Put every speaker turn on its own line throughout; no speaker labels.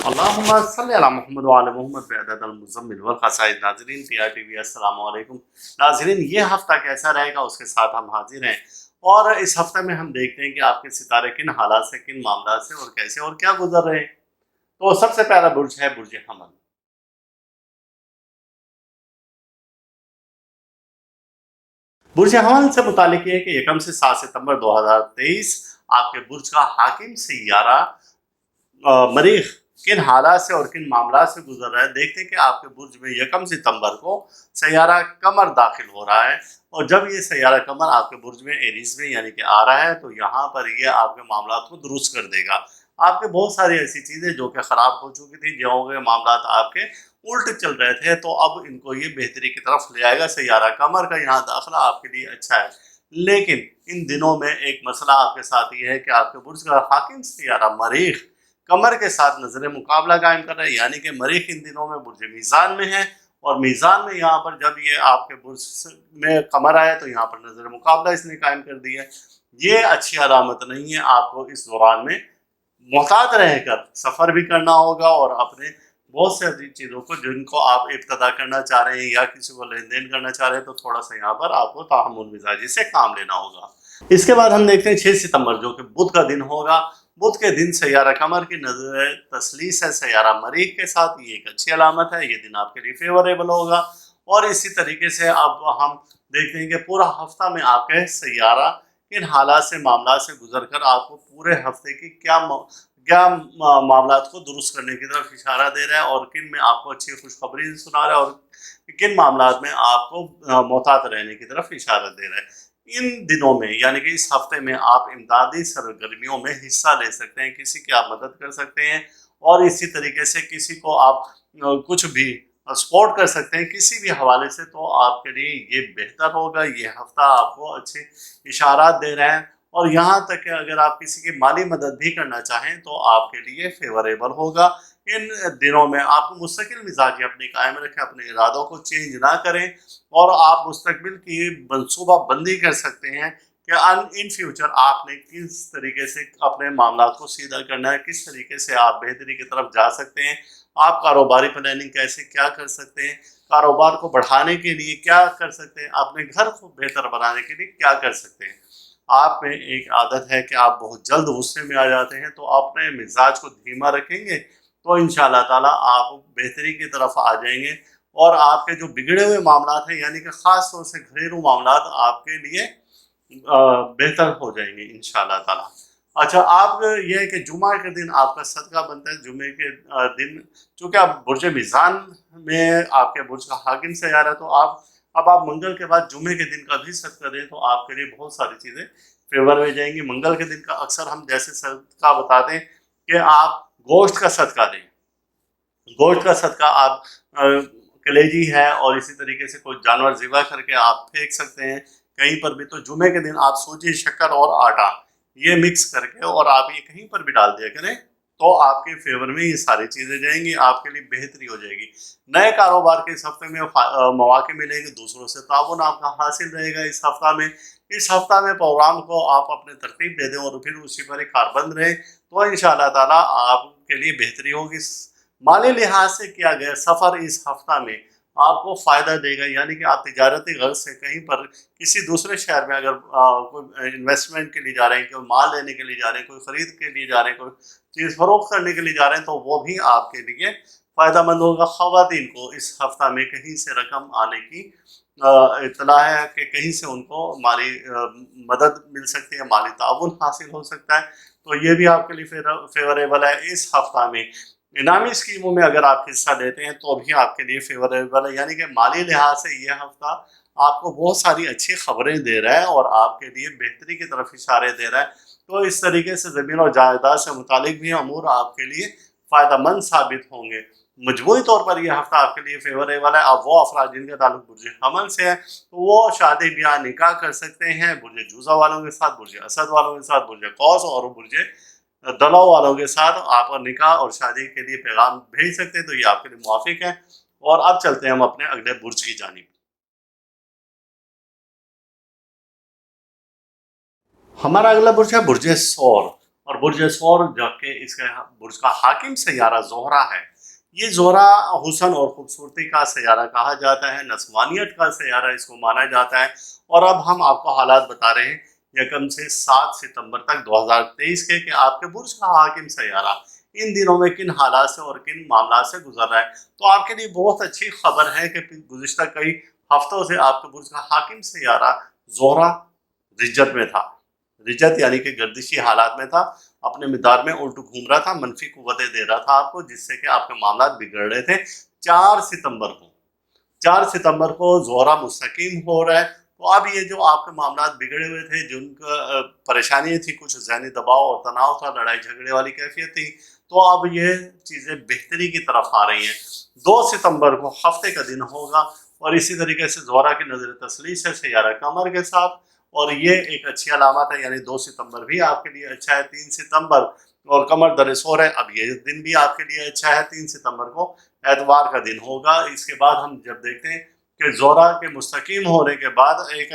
اللہم صلی علی محمد وعلی محمد بعدد المزمل والقصائد۔ ناظرین پی آر ٹی وی السلام علیکم۔ ناظرین یہ ہفتہ کیسا رہے گا اس کے ساتھ ہم حاضر ہیں، اور اس ہفتے میں ہم دیکھتے ہیں کہ آپ کے ستارے کن حالات سے، کن معاملات سے اور کیسے اور کیا گزر رہے ہیں۔ تو سب سے پہلا برج ہے برج حمل۔ برج حمل سے متعلق یہ ہے کہ 1 سے 7 ستمبر 2023 آپ کے برج کا حاکم سیارہ مریخ کن حالات سے اور کن معاملات سے گزر رہا ہے۔ دیکھتے ہیں کہ آپ کے برج میں 1 ستمبر کو سیارہ قمر داخل ہو رہا ہے، اور جب یہ سیارہ قمر آپ کے برج میں ایریز میں یعنی کہ آ رہا ہے تو یہاں پر یہ آپ کے معاملات کو درست کر دے گا۔ آپ کے بہت ساری ایسی چیزیں جو کہ خراب ہو چکی تھی، جو کہ معاملات آپ کے الٹ چل رہے تھے، تو اب ان کو یہ بہتری کی طرف لے آئے گا۔ سیارہ قمر کا یہاں داخلہ آپ کے لیے اچھا ہے، لیکن ان دنوں میں ایک مسئلہ آپ کے ساتھ یہ ہے کہ آپ کے برج کا حاکم سیارہ مریخ قمر کے ساتھ نظر مقابلہ قائم کر رہا ہے، یعنی کہ مریخ ان دنوں میں برج میزان میں ہے، اور میزان میں یہاں پر جب یہ آپ کے برج میں قمر آئے تو یہاں پر نظر مقابلہ اس نے قائم کر دیا ہے۔ یہ اچھی علامت نہیں ہے۔ آپ کو اس دوران میں محتاط رہ کر سفر بھی کرنا ہوگا، اور اپنے بہت سے چیزوں کو جن کو آپ ابتدا کرنا چاہ رہے ہیں یا کسی کو لین دین کرنا چاہ رہے ہیں، تو تھوڑا سا یہاں پر آپ کو تحمل مزاجی سے کام لینا ہوگا۔ اس کے بعد ہم دیکھتے ہیں 6 ستمبر جو کہ بدھ کا دن ہوگا۔ بدھ کے دن سیارہ قمر کی نظر تسلیس ہے سیارہ مریخ کے ساتھ، یہ ایک اچھی علامت ہے۔ یہ دن آپ کے لیے فیوریبل ہوگا، اور اسی طریقے سے اب ہم دیکھتے ہیں کہ پورا ہفتہ میں آپ کے سیارہ کن حالات سے معاملات سے گزر کر آپ کو پورے ہفتے کی کیا معاملات کو درست کرنے کی طرف اشارہ دے رہا ہے، اور کن میں آپ کو اچھی خوشخبری سنا رہا ہے، اور کن معاملات میں آپ کو محتاط رہنے کی طرف اشارہ دے رہا ہے۔ ان دنوں میں یعنی کہ اس ہفتے میں آپ امدادی سرگرمیوں میں حصہ لے سکتے ہیں، کسی کی آپ مدد کر سکتے ہیں، اور اسی طریقے سے کسی کو آپ کچھ بھی سپورٹ کر سکتے ہیں کسی بھی حوالے سے، تو آپ کے لیے یہ بہتر ہوگا۔ یہ ہفتہ آپ کو اچھے اشارات دے رہے ہیں، اور یہاں تک کہ اگر آپ کسی کی مالی مدد بھی کرنا چاہیں تو آپ کے لیے فیوریبل ہوگا۔ ان دنوں میں آپ مستقل مزاجی اپنی قائم رکھیں، اپنے ارادوں کو چینج نہ کریں، اور آپ مستقبل کی منصوبہ بندی کر سکتے ہیں کہ ان فیوچر آپ نے کس طریقے سے اپنے معاملات کو سیدھا کرنا ہے، کس طریقے سے آپ بہتری کی طرف جا سکتے ہیں، آپ کاروباری پلاننگ کیسے کیا کر سکتے ہیں، کاروبار کو بڑھانے کے لیے کیا کر سکتے ہیں، اپنے گھر کو بہتر بنانے کے لیے کیا کر سکتے ہیں۔ آپ میں ایک عادت ہے کہ آپ بہت جلد غصے میں آ جاتے ہیں، تو اپنے مزاج کو دھیما رکھیں گے تو انشاءاللہ تعالیٰ آپ بہتری کی طرف آ جائیں گے، اور آپ کے جو بگڑے ہوئے معاملات ہیں یعنی کہ خاص طور سے گھریلو معاملات آپ کے لیے بہتر ہو جائیں گے انشاءاللہ تعالیٰ۔ اچھا، آپ یہ ہے کہ جمعہ کے دن آپ کا صدقہ بنتا ہے۔ جمعے کے دن چونکہ آپ برج میزان میں آپ کے برج کا حاکم سیارہ ہے، تو آپ منگل کے بعد جمعے کے دن کا بھی صدقہ دیں تو آپ کے لیے بہت ساری چیزیں فیور میں جائیں گی۔ منگل کے دن کا اکثر ہم جیسے صدقہ بتاتے ہیں کہ آپ گوشت کا صدقہ دیں۔ گوشت کا صدقہ آپ کلیجی ہے، اور اسی طریقے سے کوئی جانور ذبح کر کے آپ پھینک سکتے ہیں کہیں پر بھی۔ تو جمعے کے دن آپ سوجی، شکر اور آٹا یہ مکس کر کے اور آپ یہ کہیں پر بھی ڈال دیا کریں، تو آپ کے فیور میں یہ ساری چیزیں جائیں گی، آپ کے لیے بہتری ہو جائے گی۔ نئے کاروبار کے اس ہفتے میں مواقع ملیں گے، دوسروں سے تعاون آپ کا حاصل رہے گا اس ہفتہ میں۔ اس ہفتہ میں پروگرام کو آپ اپنے ترتیب دے دیں اور پھر اسی پر ایک کاربند رہیں، تو انشاءاللہ تعالیٰ آپ کے لیے بہتری ہوگی۔ مالی لحاظ سے کیا گیا سفر اس ہفتہ میں آپ کو فائدہ دے گا، یعنی کہ آپ تجارتی غرض سے کہیں پر کسی دوسرے شہر میں اگر کوئی انویسٹمنٹ کے لیے جا رہے ہیں، کوئی مال لینے کے لیے جا رہے ہیں، کوئی خرید کے لیے جا رہے ہیں، کوئی چیز فروخت کرنے کے لیے جا رہے ہیں، تو وہ بھی آپ کے لیے فائدہ مند ہوگا۔ خواتین کو اس ہفتہ میں کہیں سے رقم آنے کی اطلاع ہے کہ کہیں سے ان کو مالی مدد مل سکتی ہے، مالی تعاون حاصل ہو سکتا ہے، تو یہ بھی آپ کے لیے فیوریبل ہے۔ اس ہفتہ میں انعامی اسکیموں میں اگر آپ حصہ لیتے ہیں تو بھی آپ کے لیے فیوریبل ہے، یعنی کہ مالی لحاظ سے یہ ہفتہ آپ کو بہت ساری اچھی خبریں دے رہا ہے اور آپ کے لیے بہتری کی طرف اشارے دے رہا ہے۔ تو اس طریقے سے زمین اور جائیداد سے متعلق بھی امور آپ کے لیے فائدہ مند ثابت ہوں گے۔ مجموعی طور پر یہ ہفتہ آپ کے لیے فیوریبل ہے۔ اب وہ افراد جن کا تعلق برج حمل سے ہے تو وہ شادی بیاہ نکاح کر سکتے ہیں برج جوزہ والوں کے ساتھ، برج اسد والوں کے ساتھ، برج قوس اور برج دلو والوں کے ساتھ آپ نکاح اور شادی کے لیے پیغام بھیج سکتے ہیں، تو یہ آپ کے لیے موافق ہے۔ اور اب چلتے ہیں ہم اپنے اگلے برج کی جانب۔ हमारा अगला बुर्ज है बुर्ज सौर, और बुर्ज सौर जबकि इसका बुर्ज का हाकिम सैयारा ज़ोहरा है। ये ज़ोहरा हुस्न और खूबसूरती का सैयारा कहा जाता है, नस्वानियत का सैयारा इसको माना जाता है। और अब हम आपको हालात बता रहे हैं यकम से 7 सितंबर तक 2023 के कि आपके बुर्ज का हाकिम सैयारा इन दिनों में किन हालात से और किन मामला से गुजर रहा है। तो आपके लिए बहुत अच्छी खबर है कि गुज़िश्ता कई हफ्तों से आपके बुर्ज का हाकिम सैयारा ज़ोहरा रिज्जत में था। रिजत यानी कि गर्दिशी हालात में था, अपने मिदार में उल्टू घूम रहा था, मनफी कुव्वतें दे रहा था आपको, जिससे कि आपके मामला बिगड़ रहे थे। 4 सितंबर को 4 सितंबर को ज़ोहरा मुस्तकीम हो रहा है। तो अब ये जो आपके मामला बिगड़े हुए थे, जिनका परेशानी थी, कुछ ज़हनी दबाव और तनाव था, लड़ाई झगड़े वाली कैफियत थी, तो अब ये चीज़ें बेहतरी की तरफ आ रही हैं। 2 सितंबर को हफ्ते का दिन होगा और इसी तरीके से ज़ोहरा की नज़र तसलीस है सैयारा कमर के साथ, और ये एक अच्छी अलामत है। यानी 2 सितंबर भी आपके लिए अच्छा है। 3 सितंबर और कमर दरसोर है, अब ये दिन भी आपके लिए अच्छा है। 3 सितंबर को एतवार का दिन होगा। इसके बाद हम जब देखते हैं कि ज़ोहरा के मुस्तकीम होने के बाद एक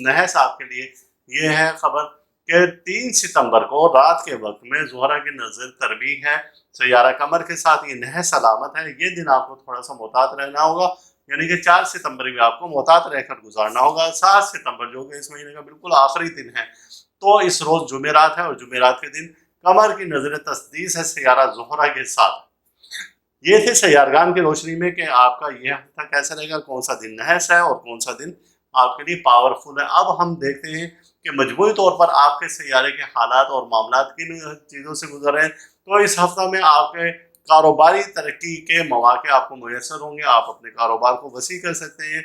नहस आपके लिए ये है खबर कि 3 सितंबर को रात के वक्त में ज़ोहरा की नज़र तरबी है सैयारा कमर के साथ। ये नहस अलामत है। ये दिन आपको थोड़ा सा मोहतात रहना होगा, यानी कि 4 सितंबर भी आपको मोहतात रहकर गुजारना होगा। 7 सितंबर जो कि इस महीने का बिल्कुल आखिरी दिन है, तो इस रोज़ जुमेरात है और जुमेरात के दिन कमर की नज़र तस्दीस है सैयारा ज़ोहरा के साथ। ये थे सैयारगान की रोशनी में कि आपका ये हफ्ता कैसा रहेगा, कौन सा दिन नहस है और कौन सा दिन आपके लिए पावरफुल है। अब हम देखते हैं कि मजमूई तौर पर आपके सैयारे के हालात और मामला किन चीज़ों से गुजर रहे हैं। तो इस हफ्ता में आपके कारोबारी तरक्की के मौके आपको मैसर होंगे, आप अपने कारोबार को वसी कर सकते हैं।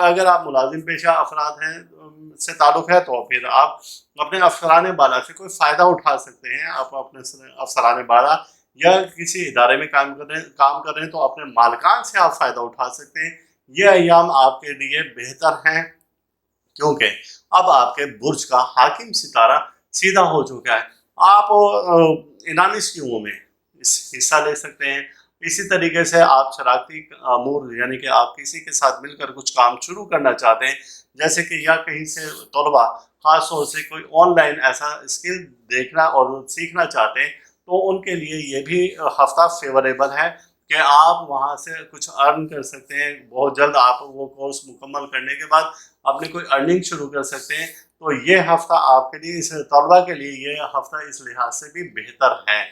अगर आप मुलाजिम पेशा अफराद हैं से ताल्लुक़ है, तो फिर आप अपने अफसरान बाला से कोई फ़ायदा उठा सकते हैं। आप अपने अफसरान बाला या किसी इदारे में काम कर रहे हैं, तो अपने मालिकान से आप फ़ायदा उठा सकते हैं। ये अय्याम आपके लिए बेहतर हैं, क्योंकि अब आपके बुर्ज का हाकिम सितारा सीधा हो चुका है। आप इनामी स्कीमों में हिस्सा ले सकते हैं। इसी तरीके से आप शराकती अमूर, यानी कि आप किसी के साथ मिलकर कुछ काम शुरू करना चाहते हैं, जैसे कि या कहीं से तलबा ख़ास तौर से कोई ऑनलाइन ऐसा स्किल देखना और सीखना चाहते हैं, तो उनके लिए ये भी हफ्ता फेवरेबल है कि आप वहाँ से कुछ अर्न कर सकते हैं। बहुत जल्द आप वो कोर्स मुकम्मल करने के बाद अपनी कोई अर्निंग शुरू कर सकते हैं। तो ये हफ्ता आपके लिए, इस तलबा के लिए ये हफ्ता इस लिहाज से भी बेहतर है।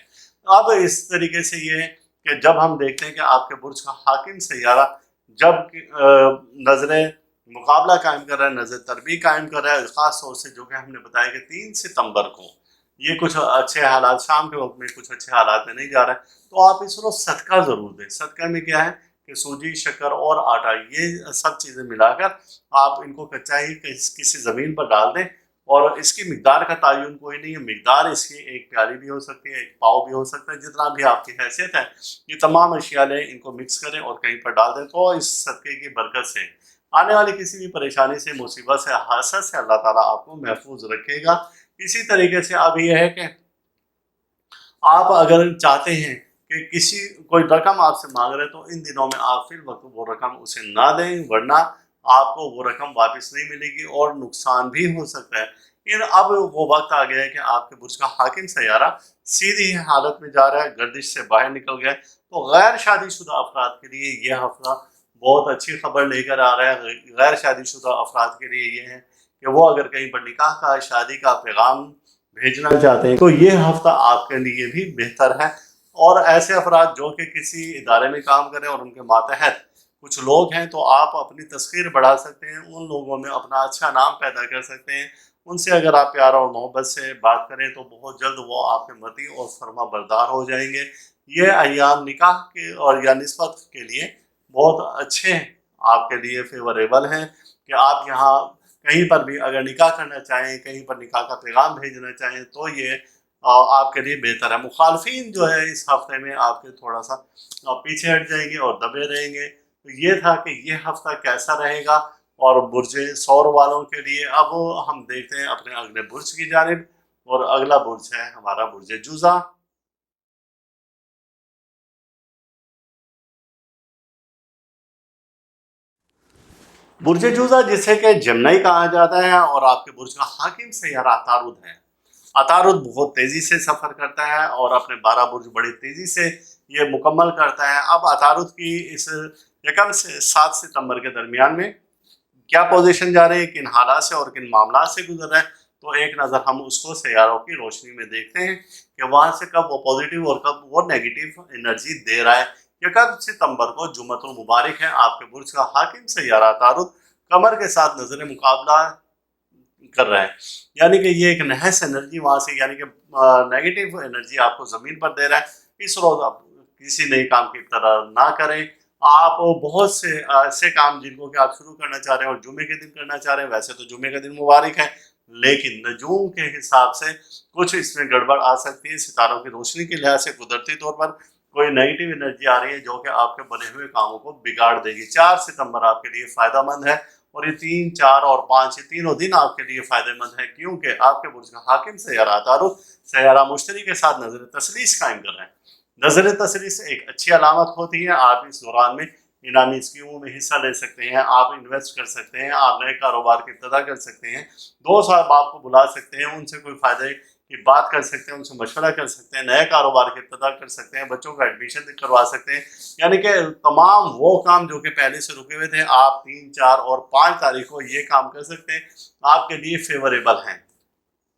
अब इस तरीके से ये है कि जब हम देखते हैं कि आपके बुर्ज का हाकिम सैयारा जब नज़रें मुकाबला कायम कर रहा है, नज़र तरबी कायम कर रहा है, ख़ास तौर से जो कि हमने बताया कि 3 सितंबर को ये कुछ अच्छे हालात, शाम के वक्त में कुछ अच्छे हालात में नहीं जा रहा है, तो आप इस रोज़ सदका ज़रूर दें। सदका में क्या है कि सूजी, शक्कर और आटा, ये सब चीज़ें मिलाकर आप इनको कच्चा ही किसी ज़मीन पर डाल दें, और इसकी मिकदार का तयन कोई नहीं है। मिकदार इसकी एक प्याली भी हो सकती है, एक पाव भी हो सकता है, जितना भी आपकी हैसियत है। ये तमाम अशिया लें, इनको मिक्स करें और कहीं पर डाल दें, तो इस सदक़े की बरकत से आने वाली किसी भी परेशानी से, मुसीबत से, हादसा से अल्लाह ताला आपको महफूज रखेगा। इसी तरीके से अब ये है कि आप अगर चाहते हैं कि किसी कोई रकम आपसे मांग रहे हैं, तो इन दिनों में आप फिर वक्त वो रकम उसे ना दें, वरना आपको वो रकम वापस नहीं मिलेगी और नुकसान भी हो सकता है। अब वो वक्त आ गया है कि आपके बुर्ज का हाकिम सैयारा सीधी हालत में जा रहा है, गर्दिश से बाहर निकल गया है। तो गैर शादीशुदा अफराद के लिए ये हफ्ता बहुत अच्छी खबर लेकर आ रहा है। गैर शादीशुदा अफराद के लिए ये है कि वो अगर कहीं पर निकाह का, शादी का पैगाम भेजना चाहते हैं, तो ये हफ्ता आपके लिए भी बेहतर है। और ऐसे अफराद जो कि किसी इदारे में काम करें और उनके मातहत कुछ लोग हैं, तो आप अपनी तस्खीर बढ़ा सकते हैं, उन लोगों में अपना अच्छा नाम पैदा कर सकते हैं। उनसे अगर आप प्यार और मोहब्बत से बात करें, तो बहुत जल्द वो आपके मती और फरमा बरदार हो जाएंगे। ये अय्याम निकाह के और या निस्बत के लिए बहुत अच्छे हैं, आपके लिए फेवरेबल हैं कि आप यहाँ कहीं पर भी अगर निकाह करना चाहें, कहीं पर निकाह का पैगाम भेजना चाहें, तो ये आपके लिए बेहतर है। मुखालफिन जो है इस हफ्ते में आपके थोड़ा सा पीछे हट जाएंगे और दबे रहेंगे। तो ये था कि ये हफ्ता कैसा रहेगा और बुर्ज सौर वालों के लिए। अब हम देखते हैं अपने अगले बुर्ज की जानिब, और अगला बुर्ज है हमारा बुर्ज जुज़ा। बुर्ज जूज़ा जिसे कि जेमिनी कहा जाता है और आपके बुर्ज का हाकिम सैयारा अतारुद है। अतारुद बहुत तेज़ी से सफ़र करता है और अपने 12 बुर्ज बड़ी तेज़ी से ये मुकम्मल करता है। अब अतारुद की इस यकम से 7 सितंबर के दरमियान में क्या पोजीशन जा रही है, किन हालात से और किन मामलात से गुजर रहा है, तो एक नज़र हम उसको सैयारों की रोशनी में देखते हैं कि वहाँ से कब वो पॉजिटिव और कब वो नेगेटिव एनर्जी दे रहा है। यकम सितंबर को जुम्मतुल मुबारक है, आपके बुर्ज का हाकिम सैयारा अतारुद कमर के साथ नजर मुकाबला कर रहा है, यानी कि ये एक नहस एनर्जी वहाँ से, यानी कि नेगेटिव एनर्जी आपको ज़मीन पर दे रहा है। इस रोज़ आप किसी नए काम की इब्तदा ना करें। आप बहुत से ऐसे काम जिनको कि आप शुरू करना चाह रहे हैं और जुमे के दिन करना चाह रहे हैं, वैसे तो जुमे का दिन मुबारक है, लेकिन नजूम के हिसाब से कुछ इसमें गड़बड़ आ सकती है। सितारों की रोशनी के लिहाज से कुदरती तौर पर कोई नेगेटिव एनर्जी आ रही है जो कि आपके बने हुए कामों को बिगाड़ देगी। 4 सितंबर आपके लिए फ़ायदेमंद है और ये 3, 4 और 5 ये तीनों दिन आपके लिए फ़ायदेमंद है, क्योंकि आपके बुर्ज का हाकिम सैयारा अतारुद सैयारा मुश्तरी के साथ नज़र तसलीस कायम कर रहा है। नज़र तसलीस एक अच्छी अलामत होती है। आप इस दौरान में इनामी स्कीमों में हिस्सा ले सकते हैं, आप इन्वेस्ट कर सकते हैं, आप नए कारोबार की इब्तदा कर सकते हैं, दोस्त अहबाब को बुला सकते हैं, उनसे कोई फ़ायदे की बात कर सकते हैं, उनसे मशवरा कर सकते हैं, नए कारोबार की इब्तदा कर सकते हैं, बच्चों का एडमिशन करवा सकते हैं। यानी कि तमाम वो काम जो कि पहले से रुके हुए थे, आप 3, 4 और 5 तारीख को ये काम कर सकते हैं, आपके लिए फेवरेबल हैं।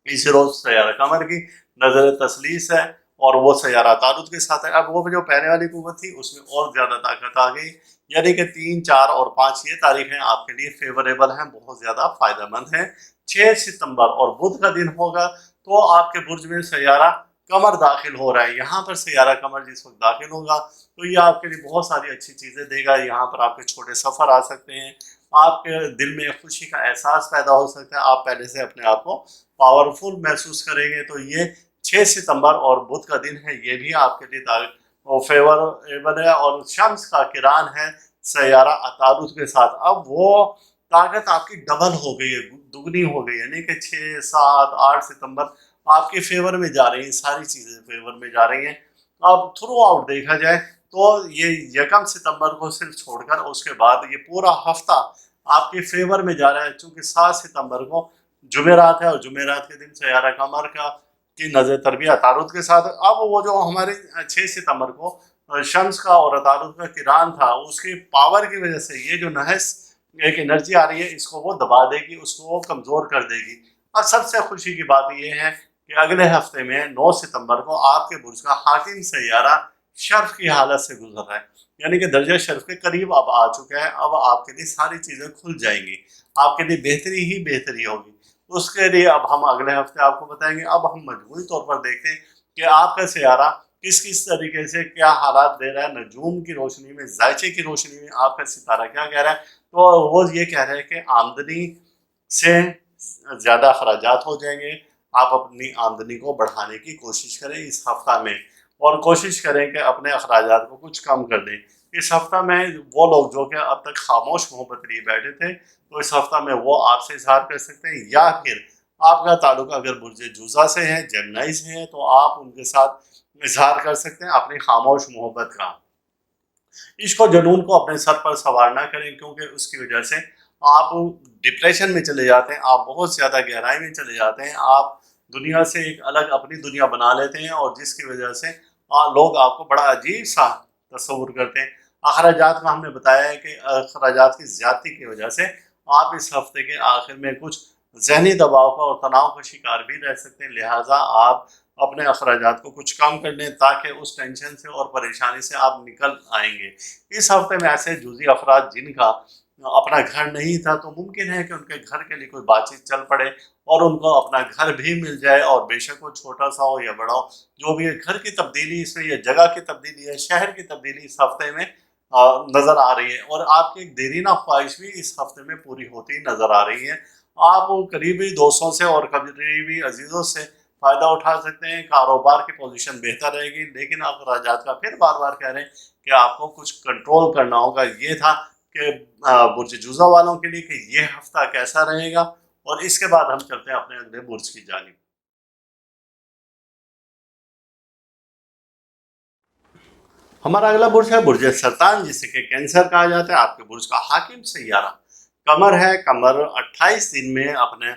इस रोज़ सैयारा कमर की नज़र तसलीस है और वो सैयारा तारुद के साथ है। अब वो जो पहले वाली कुव्वत थी उसमें और ज़्यादा ताकत आ गई, यानी कि 3, 4 और 5 ये तारीखें आपके लिए फेवरेबल हैं, बहुत ज़्यादा फ़ायदेमंद हैं। 6 सितंबर और बुध का दिन होगा तो आपके बुर्ज में सैयारा कमर दाखिल हो रहा है। यहाँ पर सैयारा कमर जिस वक्त दाखिल होगा तो ये आपके लिए बहुत सारी अच्छी चीज़ें देगा। यहाँ पर आपके छोटे सफ़र आ सकते हैं, आपके दिल में खुशी का एहसास पैदा हो सकता है, आप पहले से अपने आप को पावरफुल महसूस करेंगे। तो ये 6 सितंबर और बुध का दिन है, ये भी आपके लिए फेवरेबल है और शम्स का किरान है सैयारा अतारुद के साथ। अब वो ताकत आपकी डबल हो गई है, दुगनी हो गई है, यानी कि 6, 7, 8 सितंबर आपके फेवर में जा रही हैं, सारी चीज़ें फेवर में जा रही हैं। अब थ्रू आउट देखा जाए तो ये यकम सितंबर को सिर्फ छोड़कर उसके बाद ये पूरा हफ्ता आपके फेवर में जा रहा है, चूँकि 7 सितंबर को जुमेरात है और जुमेरात के दिन सैयारा कमर का की नज़र तरबिया तारुद के साथ। अब वो जो हमारे 6 सितंबर को शम्स का और तारुद का किरान था, उसकी पावर की वजह से ये जो नहस एक एनर्जी आ रही है, इसको वो दबा देगी, उसको वो कमज़ोर कर देगी। और सबसे खुशी की बात ये है कि अगले हफ्ते में 9 सितंबर को आपके बुर्ज का हाकिम सैयारा शर्फ की हालत से गुजर रहा है, यानी कि दर्जा शर्फ के करीब अब आ चुका है। अब आपके लिए सारी चीज़ें खुल जाएंगी, आपके लिए बेहतरी ही बेहतरी होगी। उसके लिए अब हम अगले हफ्ते आपको बताएंगे। अब हम मजमूई तौर पर देखते हैं कि आपका सैयारा किस किस तरीके से क्या हालात दे रहा है, नजूम की रोशनी में, जायचे की रोशनी में आपका सितारा क्या कह रहा है। तो वो ये कह रहे हैं कि आमदनी से ज़्यादा अखराजात हो जाएंगे, आप अपनी आमदनी को बढ़ाने की कोशिश करें इस हफ्ता में और कोशिश करें कि अपने अखराजात को कुछ कम कर दें। इस हफ्ता में वो लोग जो कि अब तक खामोश मोहब्बत लिए बैठे थे, तो इस हफ्ता में वो आपसे इजहार कर सकते हैं, या फिर आपका ताल्लुक अगर बुर्ज जूज़ा से है, जेमिनी से है, तो आप उनके साथ इजहार कर सकते हैं अपनी खामोश मोहब्बत का। इसको जुनून को अपने सर पर सवार ना करें, क्योंकि उसकी वजह से आप डिप्रेशन में चले जाते हैं, आप बहुत ज़्यादा गहराई में चले जाते हैं, आप दुनिया से एक अलग अपनी दुनिया बना लेते हैं और जिसकी वजह से लोग आपको बड़ा अजीब सा तस्वुर करते हैं। अखराजात का हमने बताया है कि अखराजात की ज़्यादती की वजह से आप इस हफ्ते के आखिर में कुछ जहनी दबाव का और तनाव का शिकार भी रह सकते हैं, लिहाजा आप अपने अखराजात को कुछ कम कर लें ताकि उस टेंशन से और परेशानी से आप निकल आएंगे। इस हफ्ते में ऐसे जूझी अफराद जिनका अपना घर नहीं था, तो मुमकिन है कि उनके घर के लिए कोई बातचीत चल पड़े और उनको अपना घर भी मिल जाए, और बेशक वो छोटा सा हो या बड़ा हो, जो भी है घर की तब्दीली इसमें, या जगह की तब्दीली है, शहर की तब्दीली इस हफ्ते में नज़र आ रही है और आपकी एक देरीना ख्वाहिश भी इस हफ्ते में पूरी होती नज़र आ रही है। आप करीबी दोस्तों से और करीबी अजीज़ों से फ़ायदा उठा सकते हैं, कारोबार की पोजीशन बेहतर रहेगी, लेकिन आप अखराजात का फिर बार बार कह रहे हैं कि आपको कुछ कंट्रोल करना होगा। ये था कि बुर्ज जूज़ा वालों के लिए कि ये हफ्ता कैसा रहेगा, और इसके बाद हम चलते हैं अपने अगले बुर्ज की जानिब। हमारा अगला बुर्ज है बुर्ज सरतान, जिसे कि कैंसर कहा जाता है। आपके बुर्ज का हाकिम सैयारा कमर है, कमर 28 दिन में अपने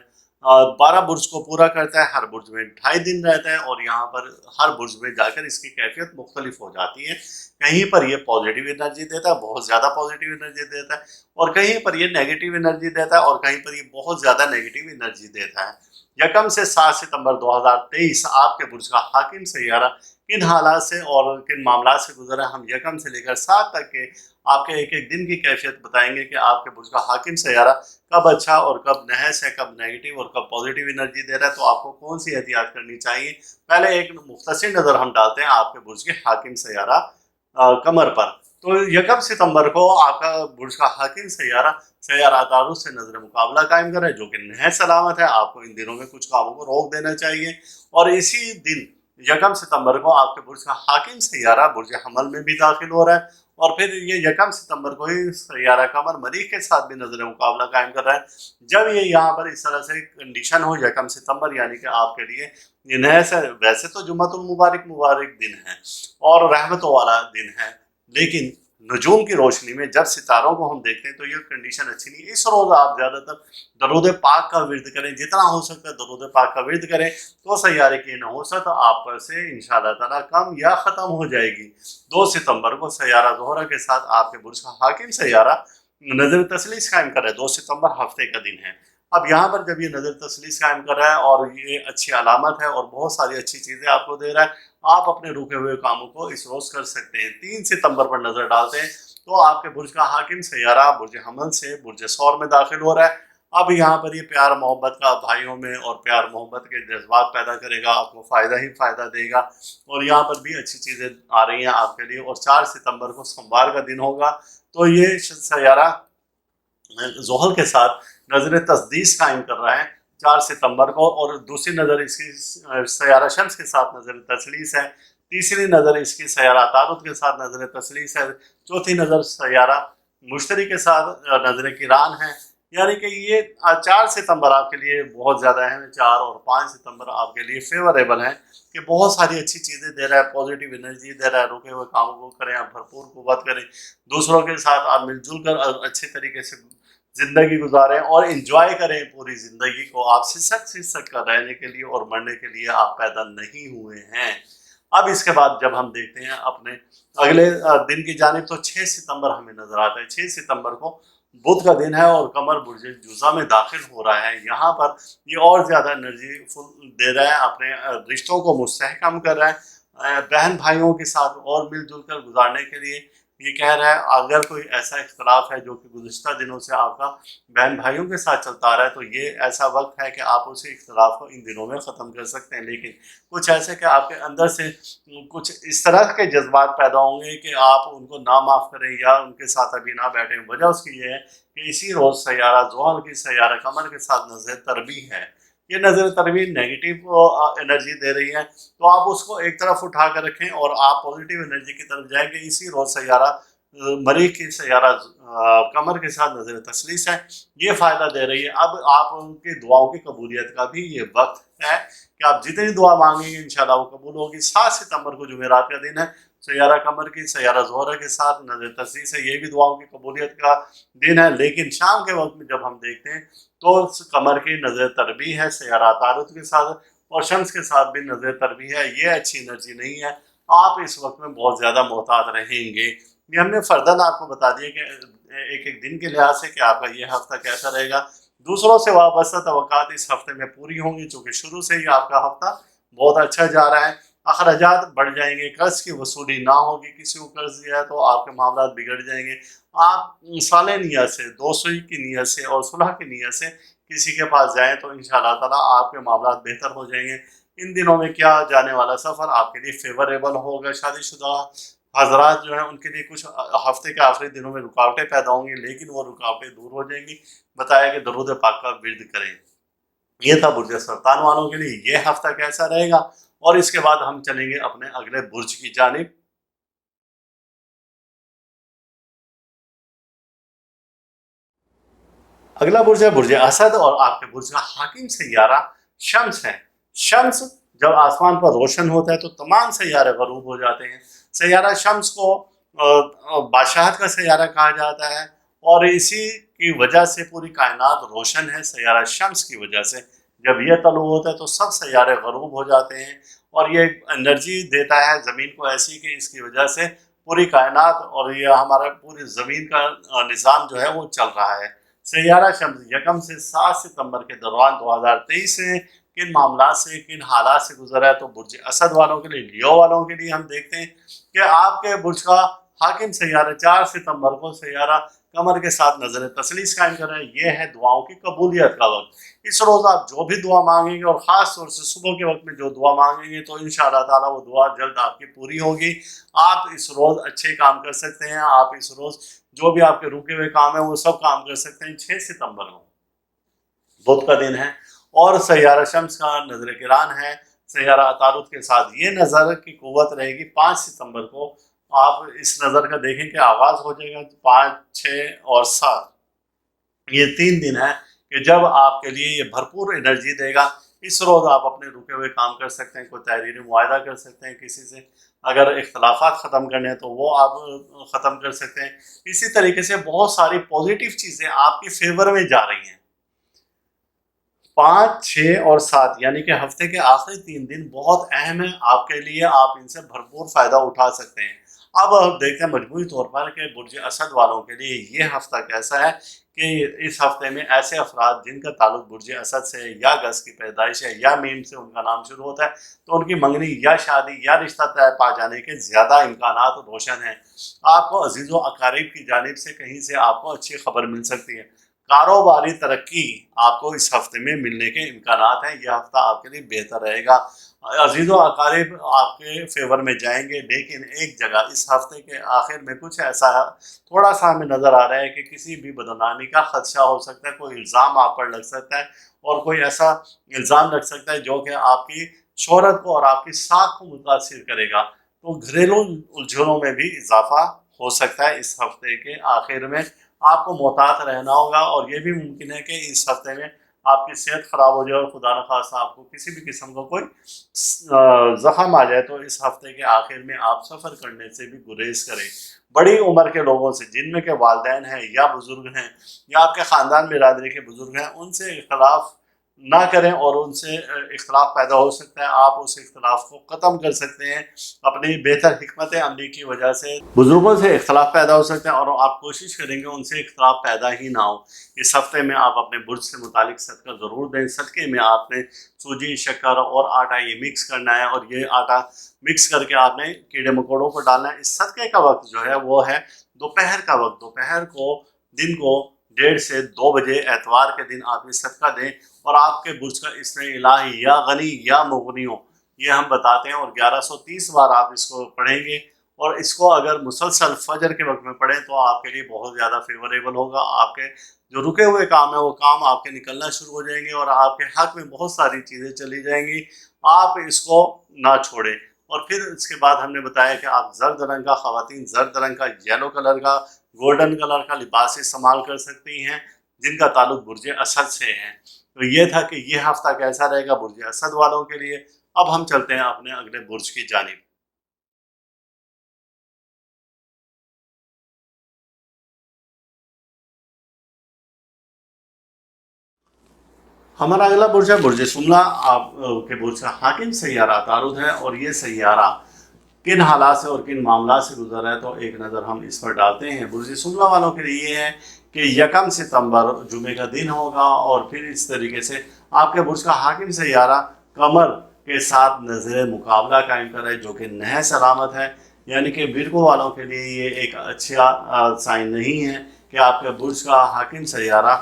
12 बुर्ज को पूरा करता है, हर बुर्ज में 2.5 दिन रहता है और यहाँ पर हर बुर्ज में जाकर इसकी कैफियत मुख्तलिफ हो जाती है। कहीं पर ये पॉजिटिव एनर्जी देता है, बहुत ज़्यादा पॉजिटिव एनर्जी देता है, और कहीं पर ये नेगेटिव एनर्जी देता है, और कहीं पर ये बहुत ज़्यादा नेगेटिव एनर्जी देता है। यकम से 7 सितंबर 2023 आपके बुर्ज का हाकिम सैयारा किन हालात से और किन मामलात से गुजरा, हम यकम से लेकर 7 तक के आपके एक एक दिन की कैफियत बताएंगे कि आपके बुर्ज का हाकिम सैयारा कब अच्छा और कब नहस है, कब नेगेटिव और कब पॉजिटिव एनर्जी दे रहा है, तो आपको कौन सी एहतियात करनी चाहिए। पहले एक मुख्तसर नज़र हम डालते हैं आपके बुर्ज के हाकिम सैयारा कमर पर। तो यकम सितंबर को आपका बुर्ज का हाकिम सैयारा सैयारा तारुद से नजर मुकाबला कायम करे, जो कि नहस सलामत है। आपको इन दिनों में कुछ कामों को रोक देना चाहिए। और इसी दिन यकम सितंबर को आपके बुर्ज का हाकिम सैयारा बुर्ज हमल में भी दाखिल हो रहा है, और फिर ये यकम सितंबर को ही सैयारा कमर मरीख के साथ भी नजर मुकाबला कायम कर रहा है। जब ये यहाँ पर इस तरह से कंडीशन हो यकम सितंबर, यानी कि आपके लिए ये नहस है। वैसे तो जुम्मतुल मुबारक दिन है और रहमतों वाला दिन है, लेकिन नजूम की रोशनी में जब सितारों को हम देखते हैं तो ये कंडीशन अच्छी नहीं। इस रोज़ आप ज़्यादातर दरूद पाक का विर्द करें, जितना हो सकता है दरूद पाक का विर्द करें, तो सैयारे की नहुसत आप पर से इंशाअल्लाह ताला कम या ख़त्म हो जाएगी। 2 सितंबर को सैयारा ज़ोहरा के साथ आपके बुर्ज का हाकिम सैयारा नज़र तसलीस कायम कर रहा है। 2 सितंबर हफ्ते का दिन है। अब यहाँ पर जब ये नज़र तसलीस कायम कर रहा है और ये अच्छी अलामत है और बहुत सारी अच्छी चीज़ें आपको दे रहा है, आप अपने रुके हुए कामों को इस रोज़ कर सकते हैं। 3 सितंबर पर नज़र डालते हैं तो आपके बुर्ज का हाकिम सैयारा बुर्ज हमल से बुर्ज सौर में दाखिल हो रहा है। अब यहाँ पर ये प्यार मोहब्बत का भाइयों में और प्यार मोहब्बत के जज्बात पैदा करेगा, आपको फ़ायदा ही फ़ायदा देगा, और यहाँ पर भी अच्छी चीज़ें आ रही हैं आपके लिए। और 4 सितंबर को सोमवार का दिन होगा, तो ये सैयारा ज़ोहल के साथ नज़र तस्दीस कायम कर रहा है 4 सितंबर को, और दूसरी नज़र इसकी सैयारा शम्स के साथ नज़र तसलीस है। तीसरी नज़र इसकी सैयारा तारुद के साथ नज़र तसलीस है। चौथी नज़र सैयारा मुश्तरी के साथ नज़र किरान है। यानी कि ये 4 सितंबर आपके लिए बहुत ज़्यादा अहम है। 4 और 5 सितंबर आपके लिए फेवरेबल हैं कि बहुत सारी अच्छी चीज़ें दे रहा है, पॉजिटिव एनर्जी दे रहा है। रुके हुए कामों को करें, आप भरपूर कुव्वत करें, दूसरों के साथ आप मिलजुल कर अच्छे तरीके से ज़िंदगी गुजारें और इंजॉय करें पूरी ज़िंदगी को। आप सिसक कर रहने के लिए और मरने के लिए आप पैदा नहीं हुए हैं। अब इसके बाद जब हम देखते हैं अपने अगले दिन की जानिब, तो 6 सितंबर हमें नज़र आता है। 6 सितंबर को बुध का दिन है और कमर बुर्ज जुज़ा में दाखिल हो रहा है। यहाँ पर ये और ज़्यादा एनर्जी फुल दे रहा है, अपने रिश्तों को मुस्तहकम कर रहा है, बहन भाइयों के साथ और मिलजुल कर गुजारने के लिए ये कह रहा है। अगर कोई ऐसा इख्तलाफ है जो कि गुज़िश्ता दिनों से आपका बहन भाइयों के साथ चलता आ रहा है, तो ये ऐसा वक्त है कि आप उसी इख्तलाफ को इन दिनों में ख़त्म कर सकते हैं। लेकिन कुछ ऐसे कि आपके अंदर से कुछ इस तरह के जज्बात पैदा होंगे कि आप उनको ना माफ़ करें या उनके साथ अभी ना बैठें। वजह उसकी ये है कि इसी रोज़ सैयारा ज़ोहल की सैयारा कमर के साथ नज़र तरबी है। ये नज़र तरबी नेगेटिव एनर्जी दे रही है, तो आप उसको एक तरफ उठा कर रखें और आप पॉजिटिव एनर्जी की तरफ जाएंगे। इसी रोज़ सैयारा मरीख की सैयारा कमर के साथ नज़र तसलीस है, ये फ़ायदा दे रही है। अब आप उनकी दुआओं की कबूलियत का भी ये वक्त है कि आप जितनी दुआ मांगेंगे इंशाल्लाह वो कबूल होगी। 7 सितंबर को जुमेरात का दिन है, सैयारा कमर की सैयारा ज़ोहरा के साथ नज़र तसलीस है, ये भी दुआओं की कबूलियत का दिन है। लेकिन शाम के वक्त में जब हम देखते हैं तो कमर की नज़र तरबी है सैयारा तारुद के साथ, और शम्स के साथ भी नज़र तरबी है। ये अच्छी एनर्जी नहीं है, आप इस वक्त में बहुत ज़्यादा मोहतात रहेंगे। ये हमने फर्दन आपको बता दिया कि एक एक दिन के लिहाज से कि आपका ये हफ्ता कैसा रहेगा। दूसरों से वाबस्ता तवक्कात इस हफ्ते में पूरी होंगी, चूँकि शुरू से ही आपका हफ्ता बहुत अच्छा जा रहा है। अखराजात बढ़ जाएंगे, कर्ज की वसूली ना होगी, किसी को कर्ज दिया है तो आपके मामला बिगड़ जाएंगे। आप साले नियत से, दोस्ती की नीयत से और सुलह की नीयत से किसी के पास जाएं तो इंशाअल्लाह ताला आपके मामला बेहतर हो जाएंगे। इन दिनों में क्या जाने वाला सफ़र आपके लिए फेवरेबल होगा। शादीशुदा हजरात जो हैं उनके लिए कुछ हफ्ते के आखिरी दिनों में रुकावटें पैदा होंगी, लेकिन वो रुकावटें दूर हो जाएंगी। बताया कि दरूद पाक का विर्द करें। ये था बुर्ज सरतान वालों के लिए ये हफ्ता कैसा रहेगा, और इसके बाद हम चलेंगे अपने अगले बुर्ज की जानिब। अगला बुर्ज है बुर्ज असद, और आपके बुर्ज का हाकिम सैयारा शम्स है। शम्स जब आसमान पर रोशन होता है तो तमाम सैयारे गरूब हो जाते हैं। सैयारा शम्स को बादशाहत का सैयारा कहा जाता है, और इसी की वजह से पूरी कायनात रोशन है, सैयारा शम्स की वजह से। जब ये तलू होता है तो सब सैयारे ग़रूब हो जाते हैं और ये एनर्जी देता है ज़मीन को ऐसी कि इसकी वजह से पूरी कायनात और ये हमारा पूरी ज़मीन का निज़ाम जो है वो चल रहा है। सैयारा शम्स यकम से 7 सितंबर के दौरान 2023 से किन मामलात से, किन हालात से गुजरा है, तो बुर्ज असद वालों के लिए, लियो वालों के लिए हम देखते हैं कि आपके बुर्ज का हाकिम सैयारा 4 सितंबर को सैयारा कमर के साथ नजर तसलीस कायम कर रहे हैं। ये है दुआओं की कबूलियत का वक्त। इस रोज़ आप जो भी दुआ मांगेंगे और ख़ास तौर से सुबह के वक्त में जो दुआ मांगेंगे तो इंशाअल्लाह ताला वो दुआ जल्द आपकी पूरी होगी। आप इस रोज़ अच्छे काम कर सकते हैं। आप इस रोज़ जो भी आपके रुके हुए काम है वो सब काम कर सकते हैं। 6 सितंबर को बुध का दिन है और सैयारा शम्स का नजर किरान है। सैयारा अतारुद के साथ ये नज़र की कुव्वत रहेगी। 5 सितंबर को आप इस नज़र का देखें कि आगाज़ हो जाएगा 5, 6 और 7, ये 3 दिन है कि जब आपके लिए ये भरपूर एनर्जी देगा। इस रोज़ आप अपने रुके हुए काम कर सकते हैं, कोई तहरीरी मुआहदा कर सकते हैं किसी से, अगर इख्तलाफात ख़त्म करने हैं तो वो आप ख़त्म कर सकते हैं। इसी तरीके से बहुत सारी पॉजिटिव चीज़ें आपकी फेवर में जा रही हैं। 5, 6 और 7 यानी कि हफ्ते के आखिरी 3 दिन बहुत अहम है आपके लिए। आप इनसे भरपूर फ़ायदा उठा सकते हैं। अब देखते हैं मजमूई तौर पर कि बुर्ज असद वालों के लिए ये हफ्ता कैसा है कि इस हफ्ते में ऐसे अफराद जिनका ताल्लुक बुर्ज असद से या गज की पैदाइश है या मीम से उनका नाम शुरू होता है तो उनकी मंगनी या शादी या रिश्ता तय पा जाने के ज़्यादा इम्कानात रोशन हैं। आपको अजीज़ व अकारीब की जानिब से कहीं से आपको अच्छी खबर मिल सकती है। कारोबारी तरक्की आपको इस हफ्ते में मिलने के इम्कानात हैं। यह हफ्ता आपके लिए बेहतर रहेगा। अजीज़ व अकारीब आपके फेवर में जाएंगे, लेकिन एक जगह इस हफ्ते के आखिर में कुछ ऐसा थोड़ा सा हमें नज़र आ रहा है कि किसी भी बदनामी का खदशा हो सकता है, कोई इल्ज़ाम आप पर लग सकता है और कोई ऐसा इल्ज़ाम लग सकता है जो कि आपकी शोहरत को और आपकी साख को मुतासिर करेगा। तो घरेलू उलझनों में भी इजाफा हो सकता है। इस हफ्ते के आखिर में आपको मोहतात रहना होगा और ये भी मुमकिन है कि इस हफ्ते में आपकी सेहत ख़राब हो जाए और खुदा न खास्ता आपको किसी भी किस्म का कोई ज़ख़म आ जाए। तो इस हफ्ते के आखिर में आप सफ़र करने से भी गुरेज करें। बड़ी उम्र के लोगों से, जिनमें के वालिदैन हैं या बुज़ुर्ग हैं या आपके ख़ानदान बिरादरी के बुज़ुर्ग हैं, उनसे इख्तलाफ ना करें और उनसे इख्तलाफ पैदा हो सकता है। आप उस इख्तलाफ को ख़त्म कर सकते हैं अपनी बेहतर हिकमत अमली की वजह से। बुज़ुर्गों से इख्तलाफ पैदा हो सकता है और आप कोशिश करेंगे उनसे इख्तलाफ पैदा ही ना हो। इस हफ्ते में आप अपने बुर्ज से मुतालिक सदका ज़रूर दें। सदक़े में आपने सूजी, शक्कर और आटा ये मिक्स करना है और ये आटा मिक्स करके आपने कीड़े मकोड़ों को डालना है। इस सदक़े का वक्त जो है वो है दोपहर का वक्त। दोपहर को दिन को 1:30 से 2 बजे एतवार के दिन आप ये सदका दें और आपके बुर्ज का इसमें इलाही या गनी या मुगनियों ये हम बताते हैं और 1130 बार आप इसको पढ़ेंगे और इसको अगर मुसलसल फजर के वक्त में पढ़ें तो आपके लिए बहुत ज़्यादा फेवरेबल होगा। आपके जो रुके हुए काम है वो काम आपके निकलना शुरू हो जाएंगे और आपके हक में बहुत सारी चीज़ें चली जाएंगी। आप इसको ना छोड़ें। और फिर इसके बाद हमने बताया कि आप जर्द रंग का, ख़वातीन जर्द रंग का, येलो कलर का, गोल्डन कलर का लिबास इस्तेमाल कर सकती हैं जिनका ताल्लुक बुर्ज असद से है। तो ये था कि ये हफ्ता कैसा रहेगा बुर्ज असद वालों के लिए। अब हम चलते हैं अपने अगले बुर्ज की जानिब। हमारा अगला बुर्ज है बुर्ज शुमला। आप के बुर्ज का हाकिम सैयारा तारुद है और ये सैयारा किन हालात से और किन मामला से गुजर रहा है तो एक नज़र हम इस पर डालते हैं। बुर्ज शुमला वालों के लिए ये है कि यकम सितंबर जुमे का दिन होगा और फिर इस तरीके से आपके बुर्ज का हाकिम सैयारा कमर के साथ नजर मुकाबला कायम कर रहा है जो कि नह सलामत है। यानी कि विरगो वालों के लिए ये एक अच्छा साइन नहीं है कि आपके बुर्ज का हाकिम सैयारा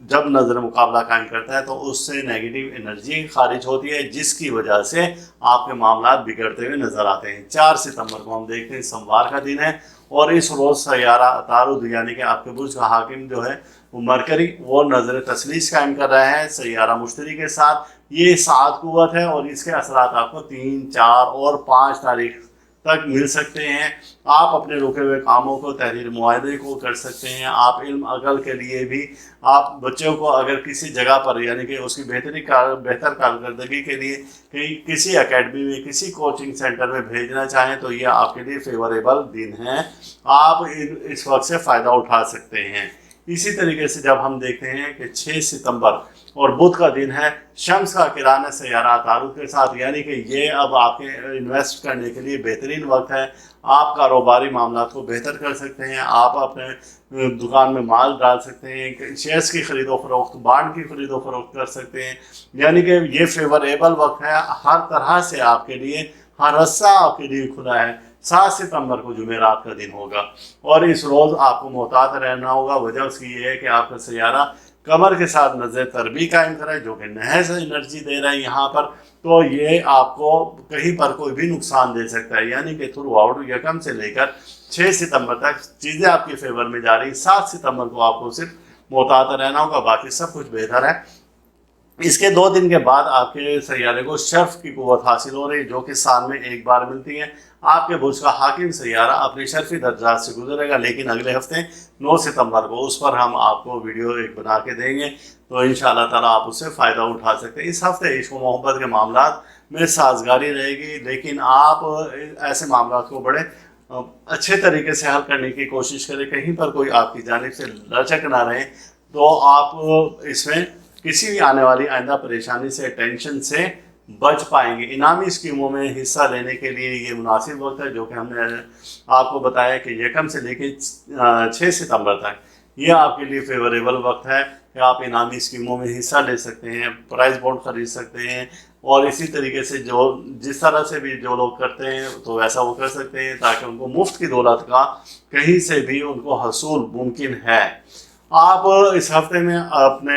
जब नज़र मुकाबला कायम करता है तो उससे नेगेटिव एनर्जी खारिज होती है जिसकी वजह से आपके मामला बिगड़ते हुए नज़र आते हैं। 4 सितंबर को हम देखते हैं सोमवार का दिन है और इस रोज़ सैयारा तारुद यानी कि आपके बुर्ज का हाकिम जो है वो मरकरी वो नज़र तसलीस कायम कर रहा है सैयारा मुश्तरी के साथ। ये 7 कुव्वत है और इसके असरात आपको 3, 4 और 5 तारीख तक मिल सकते हैं। आप अपने रुके हुए कामों को, तहरीर मुआहदे को कर सकते हैं। आप इल्म अकल के लिए भी आप बच्चों को अगर किसी जगह पर यानी कि उसकी बेहतर कारकर्दगी के लिए कहीं किसी एकेडमी में, किसी कोचिंग सेंटर में भेजना चाहें तो ये आपके लिए फेवरेबल दिन है। आप इस वक्त से फ़ायदा उठा सकते हैं। इसी तरीके से जब हम देखते हैं कि 6 सितंबर और बुध का दिन है, शम्स का किराना सैयारा तारुफ के साथ, यानी कि ये अब आपके इन्वेस्ट करने के लिए बेहतरीन वक्त है। आप कारोबारी मामला को बेहतर कर सकते हैं, आप अपने दुकान में माल डाल सकते हैं, शेयर्स की खरीदो फरोख्त, बांड की खरीदो फरोख्त कर सकते हैं, यानी कि ये फेवरेबल वक्त है हर तरह से आपके लिए, हर रस्सा आपके लिए खुला है। 7 सितंबर को जुमेरात का दिन होगा और इस रोज़ आपको मोहतात रहना होगा। वजह उसकी ये है कि आपका सैयारा कमर के साथ नजर तरबी कायम करे, जो कि नहस एनर्जी दे रहा है यहाँ पर, तो ये आपको कहीं पर कोई भी नुकसान दे सकता है। यानी कि थ्रू आउट यकम से लेकर 6 सितंबर तक चीज़ें आपके फेवर में जा रही। 7 सितंबर को आपको सिर्फ मोहतात रहना होगा, बाकी सब कुछ बेहतर है। इसके 2 दिन के बाद आपके सैयारे को शर्फ की कुव्वत हासिल हो रही है, जो कि साल में एक बार मिलती है। आपके बुर्ज का हाकिम सैयारा अपने शर्फी दर्जात से गुजरेगा, लेकिन अगले हफ्ते 9 सितंबर को उस पर हम आपको वीडियो एक बना के देंगे, तो इंशाअल्लाह ताला आप उससे फ़ायदा उठा सकते हैं। इस हफ्ते इश्क व मोहब्बत के मामला में साजगारी रहेगी, लेकिन आप ऐसे मामला को बड़े अच्छे तरीके से हल करने की कोशिश करें। कहीं पर कोई आपकी जानिब से लचक ना रहे, तो आप इसमें किसी भी आने वाली आइंदा परेशानी से, टेंशन से बच पाएंगे। इनामी स्कीमों में हिस्सा लेने के लिए ये मुनासिब वक्त है, जो कि हमने आपको बताया कि यकम से लेकर 6 सितंबर तक ये आपके लिए फेवरेबल वक्त है कि आप इनामी स्कीमों में हिस्सा ले सकते हैं, प्राइज बॉन्ड खरीद सकते हैं, और इसी तरीके से जो जिस तरह से भी जो लोग करते हैं तो वैसा वो कर सकते हैं, ताकि उनको मुफ्त की दौलत का कहीं से भी उनको हसूल मुमकिन है। आप इस हफ्ते में अपने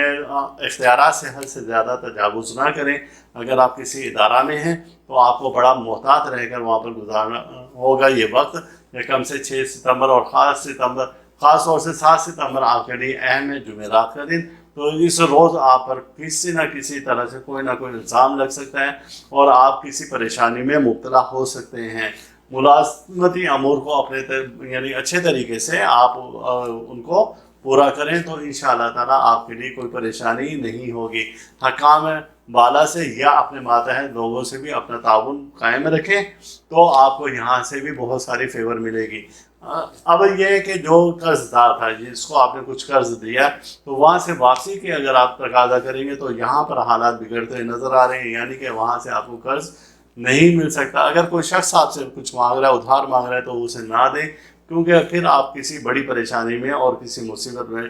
इख्तियारात से हद से ज़्यादा तजावुज़ ना करें। अगर आप किसी इदारा में हैं तो आपको बड़ा मोहतात रहकर वहाँ पर गुजारना होगा ये वक्त। यकम से 6 सितंबर और ख़ास तौर से 7 सितंबर आपके लिए अहम है, जुमेरात का दिन। तो इस रोज़ आप पर किसी न किसी तरह से कोई ना कोई इल्ज़ाम लग सकता है और आप किसी परेशानी में मुब्तला हो सकते हैं। मुलाज़मती अमूर को अपने यानी अच्छे तरीके से आप उनको पूरा करें, तो इंशाअल्लाह ताला आपके लिए कोई परेशानी नहीं होगी। हकाम बाला से या अपने मातहत लोगों से भी अपना ताउन कायम रखें, तो आपको यहाँ से भी बहुत सारी फेवर मिलेगी। अब यह है कि जो कर्जदार था, जिसको आपने कुछ कर्ज दिया, तो वहाँ से वापसी की अगर आप तकाजा करेंगे तो यहाँ पर हालात बिगड़ते नज़र आ रहे हैं, यानी कि वहाँ से आपको कर्ज नहीं मिल सकता। अगर कोई शख्स आपसे कुछ मांग रहा है, उधार मांग रहा है, तो उसे ना दें, क्योंकि फिर आप किसी बड़ी परेशानी में और किसी मुसीबत में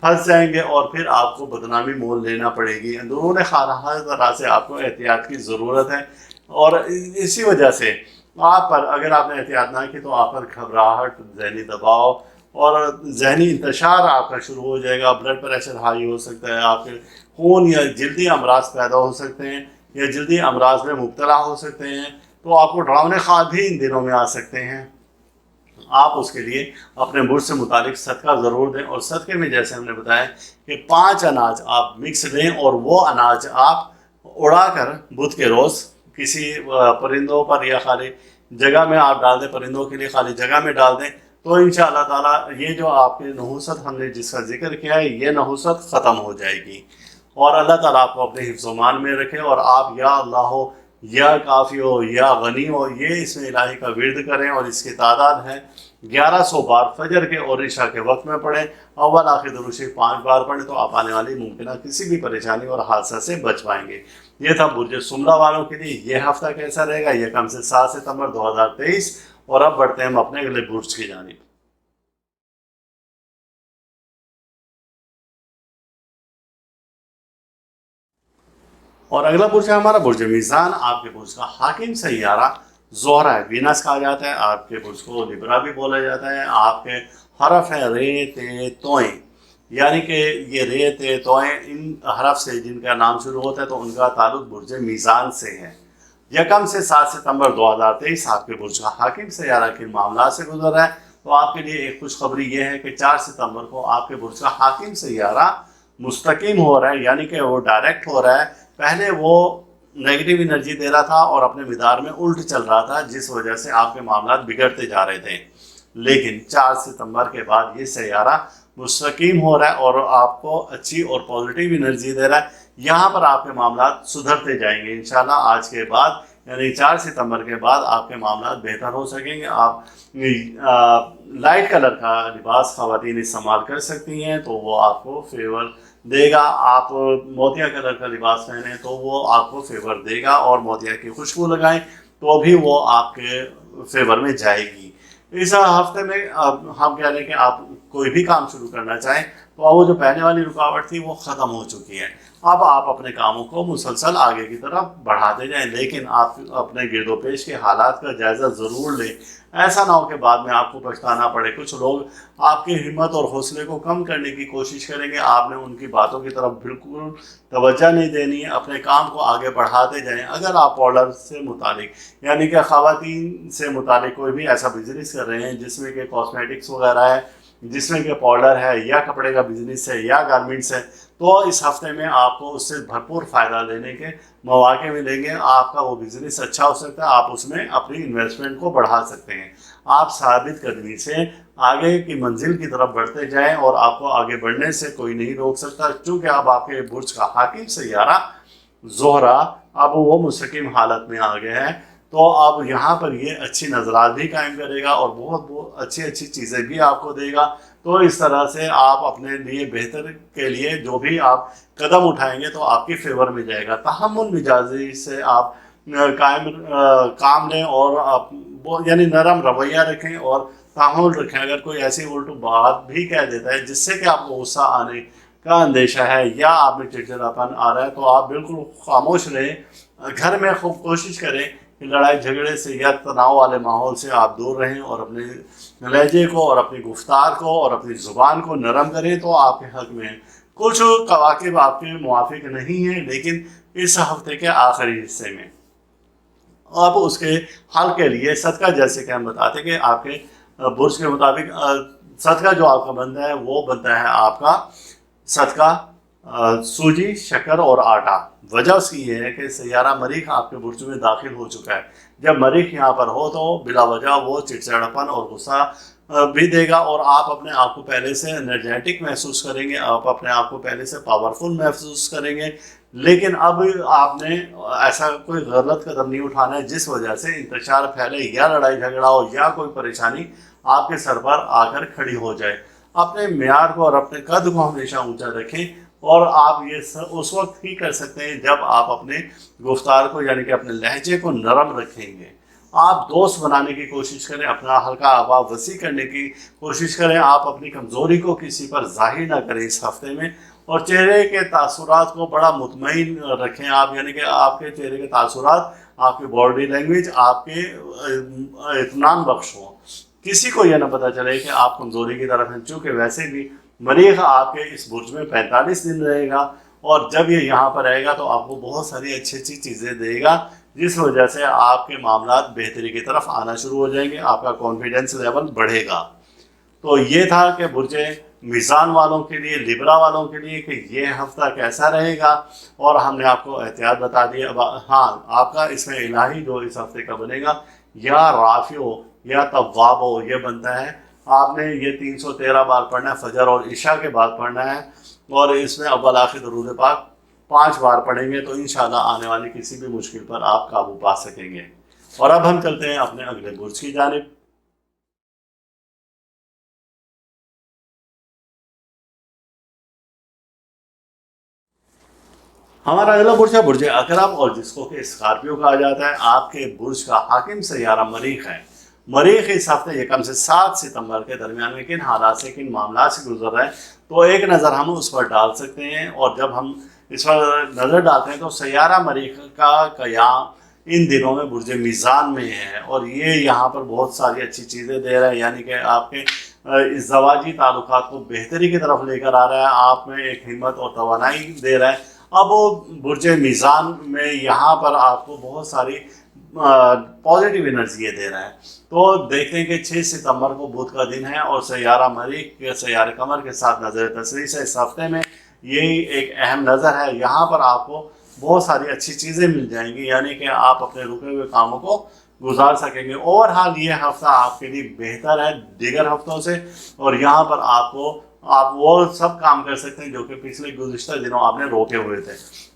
फंस जाएंगे और फिर आपको बदनामी मोल लेना पड़ेगी। अंदरून हर तरह से आपको एहतियात की ज़रूरत है, और इसी वजह से आप पर अगर आपने एहतियात ना की तो आप पर घबराहट, जहनी दबाव और जहनी इंतशार आपका शुरू हो जाएगा। ब्लड प्रेशर हाई हो सकता है, आपके खून या जल्दी अमराज पैदा हो सकते हैं या जल्दी अमराज में मुब्तला हो सकते हैं, तो आपको डरावने ख्वाब भी इन दिनों में आ सकते हैं। आप उसके लिए अपने बुर्ज से मुतालिक सदका ज़रूर दें, और सदक़े में जैसे हमने बताया कि 5 अनाज आप मिक्स लें और वो अनाज आप उड़ा कर बुध के रोज़ किसी परिंदों पर या खाली जगह में आप डाल दें, परिंदों के लिए खाली जगह में डाल दें, तो इंशाअल्लाह ताला ये जो आपकी नहुसत हमने जिसका जिक्र किया है, ये नहुसत ख़त्म हो जाएगी। और अल्लाह ताला आपको अपने हिफ्ज़-ओ-मान में रखे, और आप या अल्लाह हो, या काफ़ी हो, या गनी हो, ये इसमें इलाही का विर्द करें, और इसकी तादाद है 1100 बार फजर के और इशा के वक्त में पढ़ें। अव्वल आखिर दुरूद शरीफ 5 बार पढ़ें, तो आप आने वाली मुमकिन किसी भी परेशानी और हादसा से बच पाएंगे। ये था बुर्ज सुमरा वालों के लिए ये हफ्ता कैसा रहेगा, ये कम से 7 सितंबर 2023। और अब बढ़ते हैं हम अपने अगले बुर्ज की जानिब। और अगला बुर्ज है हमारा बुर्ज मीज़ान। आपके बुर्ज का हाकिम सैयारा ज़ोहरा है, वीनस कहा जाता है। आपके बुर्ज को लिब्रा भी बोला जाता है। आपके हरफ है रे ते तोएं, यानी कि ये रे ते तोएं, इन हरफ से जिनका नाम शुरू होता है तो उनका ताल्लुक बुर्ज मीज़ान से है। यकम से 7 सितंबर 2023 आपके बुर्ज का हाकिम सैयारा के मामला से गुजर रहा है। तो आपके लिए एक खुशखबरी ये है कि 4 सितंबर को आपके बुर्ज का हाकिम सैयारा मुस्तकीम हो रहा है, यानी कि वो डायरेक्ट हो रहा है। पहले वो नेगेटिव एनर्जी दे रहा था और अपने मिदार में उल्ट चल रहा था, जिस वजह से आपके मामला बिगड़ते जा रहे थे। लेकिन 4 सितंबर के बाद ये सैयारा मुस्तकीम हो रहा है और आपको अच्छी और पॉजिटिव एनर्जी दे रहा है। यहाँ पर आपके मामला सुधरते जाएंगे इंशाल्लाह। आज के बाद यानी 4 सितंबर के बाद आपके मामलात बेहतर हो सकेंगे। आप लाइट कलर का लिबास ख़वातीन इस्तेमाल कर सकती हैं तो वो आपको फेवर देगा। आप मोतिया कलर का लिबास पहने तो वो आपको फेवर देगा, और मोतिया की खुशबू लगाएं तो भी वो आपके फेवर में जाएगी। इस हफ्ते में हम कह रहे हैं कि आप कोई भी काम शुरू करना चाहें तो वो जो पहले वाली रुकावट थी वो ख़त्म हो चुकी है। अब आप अपने कामों को मुसलसल आगे की तरफ बढ़ाते जाएं, लेकिन आप अपने गिरदोपेश के हालात का जायज़ा ज़रूर लें। ऐसा ना हो कि बाद में आपको पछताना पड़े। कुछ लोग आपकी हिम्मत और हौसले को कम करने की कोशिश करेंगे, आपने उनकी बातों की तरफ बिल्कुल तवज्जो नहीं देनी है, अपने काम को आगे बढ़ाते जाएं। अगर आप पार्लर से मुतालिक यानी कि ख़वातीन से मुतालिक कोई भी ऐसा बिजनेस कर रहे हैं जिसमें कि कॉस्मेटिक्स वगैरह है, जिसमें कि पाउडर है, या कपड़े का बिजनेस है, या गारमेंट्स है, तो इस हफ्ते में आपको उससे भरपूर फ़ायदा लेने के मौके मिलेंगे। आपका वो बिज़नेस अच्छा हो सकता है, आप उसमें अपनी इन्वेस्टमेंट को बढ़ा सकते हैं। आप साबित कदमी से आगे की मंजिल की तरफ बढ़ते जाएं और आपको आगे बढ़ने से कोई नहीं रोक सकता, क्योंकि अब आपके बुर्ज का हाकिम सैयारा ज़ोहरा अब वो मुस्तकीम हालत में आ गया है। तो अब यहाँ पर ये अच्छी नज़रात भी कायम करेगा और बहुत बहुत अच्छी अच्छी चीज़ें भी आपको देगा। तो इस तरह से आप अपने लिए बेहतर के लिए जो भी आप कदम उठाएंगे तो आपकी फेवर में जाएगा। तहम्मुल मिजाजी से आप काम लें और आप यानी नरम रवैया रखें और तहम्मुल रखें। अगर कोई ऐसी उल्ट बात भी कह देता है जिससे कि आपको गुस्सा आने का अंदेशा है या आप में चिड़चिड़ापन आ रहा है तो आप बिल्कुल खामोश रहें। घर में खूब कोशिश करें कि लड़ाई झगड़े से या तनाव वाले माहौल से आप दूर रहें और अपने लहजे को और अपनी गुफ्तार को और अपनी ज़ुबान को नरम करें तो आपके हक़ में कुछ कवाकिब आपके मुआफिक नहीं है, लेकिन इस हफ्ते के आखिरी हिस्से में अब उसके हल के लिए सदका, जैसे कि हम बताते कि आपके बुर्ज के मुताबिक सदका जो आपका बनता है वो बनता है आपका सदका सूजी, शक्कर और आटा। वजह उसकी ये है कि सैयारा मरीख आपके बुर्ज में दाखिल हो चुका है। जब मरीख यहाँ पर हो तो बिला वजह वो चिड़चिड़ापन और गुस्सा भी देगा और आप अपने आप को पहले से एनर्जेटिक महसूस करेंगे, आप अपने आप को पहले से पावरफुल महसूस करेंगे। लेकिन अब आपने ऐसा कोई गलत कदम नहीं उठाना है जिस वजह से इंतशार फैले या लड़ाई झगड़ा हो या कोई परेशानी आपके सर पर आकर खड़ी हो जाए। अपने म्यार को और अपने कद को हमेशा ऊंचा रखें और आप ये उस वक्त ही कर सकते हैं जब आप अपने गुफ्तार को यानी कि अपने लहजे को नरम रखेंगे। आप दोस्त बनाने की कोशिश करें, अपना हल्का हवा वसी करने की कोशिश करें। आप अपनी कमज़ोरी को किसी पर जाहिर ना करें इस हफ्ते में, और चेहरे के तासुरात को बड़ा मुतमईन रखें आप, यानी कि आपके चेहरे के तासुरात, आपकी बॉडी लैंग्वेज आपके इत्मीनान बख्श हो। किसी को यह ना पता चले कि आप कमज़ोरी की तरफ हैं, चूँकि वैसे भी मरीख आपके इस बुर्ज में 45 दिन रहेगा और जब ये यहाँ पर रहेगा तो आपको बहुत सारी अच्छी अच्छी चीज़ें देगा, जिस वजह से आपके मामलात बेहतरी की तरफ आना शुरू हो जाएंगे, आपका कॉन्फिडेंस लेवल बढ़ेगा। तो ये था कि बुर्ज मीज़ान वालों के लिए, लिब्रा वालों के लिए कि ये हफ्ता कैसा रहेगा, और हमने आपको एहतियात बता दी। अब हाँ, आपका इसमें इलाही जो इस हफ्ते का बनेगा या राफियो या तव्वाबो, ये बनता है। आपने ये 313 बार पढ़ना है, फजर और इशा के बाद पढ़ना है, और इसमें अव्वल आखिर दरूद पाक 5 बार पढ़ेंगे तो इंशाल्लाह आने वाली किसी भी मुश्किल पर आप काबू पा सकेंगे। और अब हम चलते हैं अपने अगले बुर्ज की जानिब। हमारा अगला बुर्ज है बुर्ज अकरम, और जिसको कि स्कॉर्पियो कहा जाता है। आपके बुर्ज का हाकिम सैयारा मरीख है। मरीख इस हफ्ते यकम से 7 सितंबर के दरमियान में किन हालात से, किन मामला से गुजर रहा है, तो एक नज़र हम उस पर डाल सकते हैं। और जब हम इस पर नज़र डालते हैं तो सैयारा मरीख का क़याम इन दिनों में बुर्ज मीज़ान में है, और ये यहाँ पर बहुत सारी अच्छी चीज़ें दे रहा है, यानी कि आपके इज़्ज़वाजी ताल्लुकात को बेहतरी की तरफ लेकर आ रहा है, आप में एक हिम्मत और तवानाई दे रहा है। अब बुर्ज मीज़ान में यहाँ पर आपको बहुत सारी पॉजिटिव एनर्जी दे रहा है। तो देखते हैं कि 6 सितंबर को बुध का दिन है और सैयारा मरीख के सैयारे कमर के साथ नज़र तस्रीस है। इस हफ्ते में यही एक अहम नज़र है। यहाँ पर आपको बहुत सारी अच्छी चीज़ें मिल जाएंगी, यानी कि आप अपने रुके हुए कामों को गुजार सकेंगे। ओवरऑल ये हफ्ता आपके लिए बेहतर है दीगर हफ्तों से, और यहाँ पर आपको آپ وہ سب کام کر سکتے ہیں جو کہ پچھلے گزشتہ دنوں آپ نے روکے ہوئے تھے۔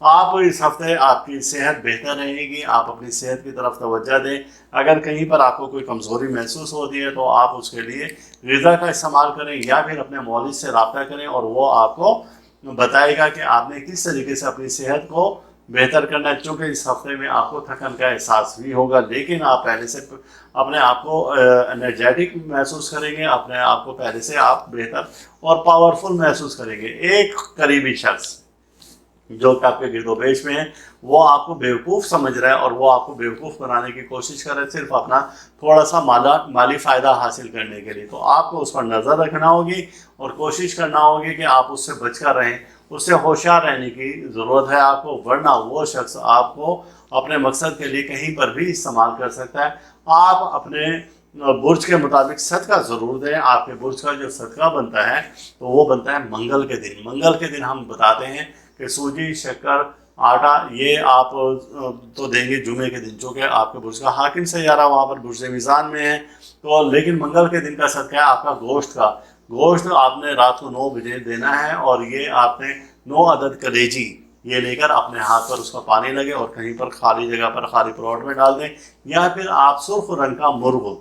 آپ اس ہفتے آپ کی صحت بہتر رہے گی، آپ اپنی صحت کی طرف توجہ دیں۔ اگر کہیں پر آپ کو کوئی کمزوری محسوس ہوتی ہے تو آپ اس کے لیے غذا کا استعمال کریں یا پھر اپنے مولود سے رابطہ کریں، اور وہ آپ کو بتائے گا کہ آپ نے کس طریقے سے اپنی صحت کو بہتر کرنا ہے۔ چونکہ اس ہفتے میں آپ کو تھکن کا احساس بھی ہوگا، لیکن آپ پہلے سے اپنے آپ کو انرجیٹک محسوس کریں گے، اپنے آپ کو پہلے سے آپ بہتر اور پاورفل محسوس کریں گے۔ ایک قریبی شخص جو کہ آپ کے گرد و پیش میں ہے، وہ آپ کو بیوقوف سمجھ رہا ہے اور وہ آپ کو بیوقوف بنانے کی کوشش کر رہا ہے، صرف اپنا تھوڑا سا مالی فائدہ حاصل کرنے کے لیے۔ تو آپ کو اس پر نظر رکھنا ہوگی اور کوشش کرنا ہوگی کہ آپ اس سے بچ کر رہیں، اس سے ہوشیار رہنے کی ضرورت ہے آپ کو، ورنہ وہ شخص آپ کو اپنے مقصد کے لیے کہیں پر بھی استعمال کر سکتا ہے۔ آپ اپنے برج کے مطابق صدقہ ضرور دیں۔ آپ کے برج کا جو صدقہ بنتا ہے تو وہ بنتا ہے منگل کے دن۔ منگل کے دن ہم بتاتے ہیں کہ سوجی، شکر، آٹا، یہ آپ تو دیں گے جمعے کے دن، چونکہ آپ کے برج کا حاکم سیارہ وہاں پر برج میزان میں ہے۔ تو لیکن منگل کے دن کا صدقہ ہے آپ کا گوشت کا۔ گوشت آپ نے رات کو 9 بجے دینا ہے، اور یہ آپ نے 9 عدد کلیجی یہ لے کر اپنے ہاتھ پر اس کا پانی لگے اور کہیں پر خالی جگہ پر خالی پلاٹ میں ڈال دیں، یا پھر آپ سرخ رنگ کا مرغ،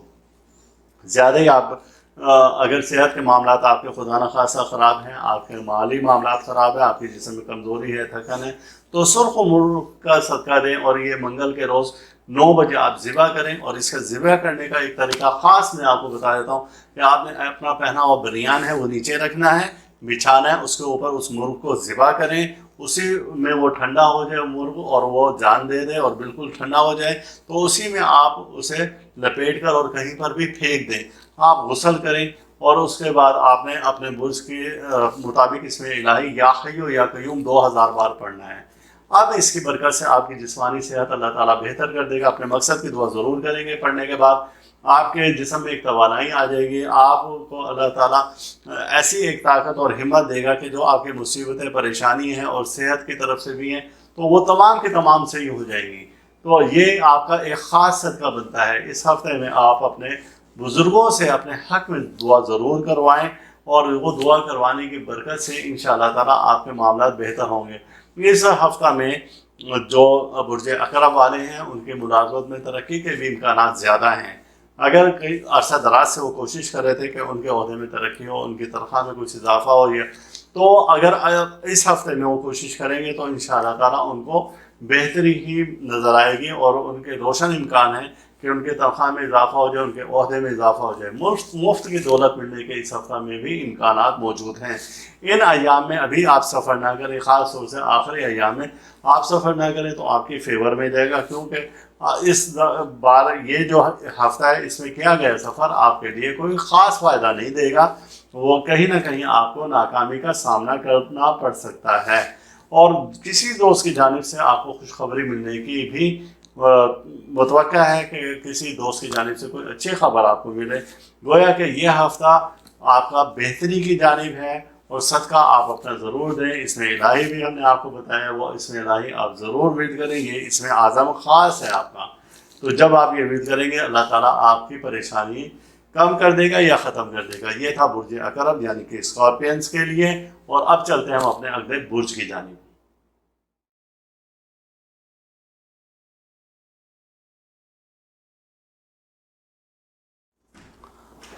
زیادہ ہی آپ اگر صحت کے معاملات آپ کے خدا نخواستہ خراب ہیں، آپ کے مالی معاملات خراب ہیں، آپ کی جسم میں کمزوری ہے، تھکن ہے، تو سرخ مرغ کا صدقہ دیں، اور یہ منگل کے روز 9 بجے آپ ذبح کریں۔ اور اس کا ذبح کرنے کا ایک طریقہ خاص میں آپ کو بتا دیتا ہوں کہ آپ نے اپنا پہنا ہوا بنیان ہے وہ نیچے رکھنا ہے، بچھانا ہے، اس کے اوپر اس مرغ کو ذبح کریں، اسی میں وہ ٹھنڈا ہو جائے مرغ اور وہ جان دے دے اور بالکل ٹھنڈا ہو جائے، تو اسی میں آپ اسے لپیٹ کر اور کہیں پر بھی پھینک دیں۔ آپ غسل کریں، اور اس کے بعد آپ نے اپنے برج کے مطابق اس میں الہی یا حی یا قیوم 2000 بار پڑھنا ہے۔ اب اس کی برکت سے آپ کی جسمانی صحت اللہ تعالیٰ بہتر کر دے گا۔ اپنے مقصد کی دعا ضرور کریں گے پڑھنے کے بعد، آپ کے جسم میں ایک توانائی آ جائے گی، آپ کو اللہ تعالیٰ ایسی ایک طاقت اور ہمت دے گا کہ جو آپ کی مصیبتیں، پریشانی ہیں اور صحت کی طرف سے بھی ہیں تو وہ تمام کی تمام صحیح ہو جائیں گی۔ تو یہ آپ کا ایک خاص صدقہ بنتا ہے۔ اس ہفتے میں آپ اپنے بزرگوں سے اپنے حق میں دعا ضرور کروائیں، اور وہ دعا کروانے کی برکت سے انشاءاللہ تعالیٰ آپ کے معاملات بہتر ہوں گے۔ اس ہفتہ میں جو برج عقرب والے ہیں ان کے ملازمت میں ترقی کے بھی امکانات زیادہ ہیں۔ اگر کئی عرصہ دراز سے وہ کوشش کر رہے تھے کہ ان کے عہدے میں ترقی ہو، ان کی تنخواہ میں کچھ اضافہ ہو، تو اگر اس ہفتے میں وہ کوشش کریں گے تو انشاءاللہ تعالیٰ ان کو بہتری ہی نظر آئے گی، اور ان کے روشن امکان ہیں کہ ان کے تنخواہ میں اضافہ ہو جائے، ان کے عہدے میں اضافہ ہو جائے۔ مفت کی دولت ملنے کے اس ہفتہ میں بھی امکانات موجود ہیں۔ ان ایام میں ابھی آپ سفر نہ کریں، خاص طور سے آخری ایام میں آپ سفر نہ کریں تو آپ کی فیور میں جائے گا، کیونکہ اس بار یہ جو ہفتہ ہے اس میں کیا گیا سفر آپ کے لیے کوئی خاص فائدہ نہیں دے گا، وہ کہیں نہ کہیں آپ کو ناکامی کا سامنا کرنا پڑ سکتا ہے۔ اور کسی دوست کی جانب سے آپ کو خوشخبری ملنے کی بھی متوقع ہے کہ کسی دوست کی جانب سے کوئی اچھی خبر آپ کو ملے۔ گویا کہ یہ ہفتہ آپ کا بہتری کی جانب ہے، اور صدقہ آپ اپنا ضرور دیں۔ اس میں الہی بھی ہم نے آپ کو بتایا، وہ اس میں الہی آپ ضرور ورد کریں، یہ اس میں اعظم خاص ہے آپ کا۔ تو جب آپ یہ ورد کریں گے اللہ تعالیٰ آپ کی پریشانی کم کر دے گا یا ختم کر دے گا۔ یہ تھا برج عقرب یعنی کہ اسکارپینس کے لیے، اور اب چلتے ہیں ہم اپنے اگلے برج کی جانب۔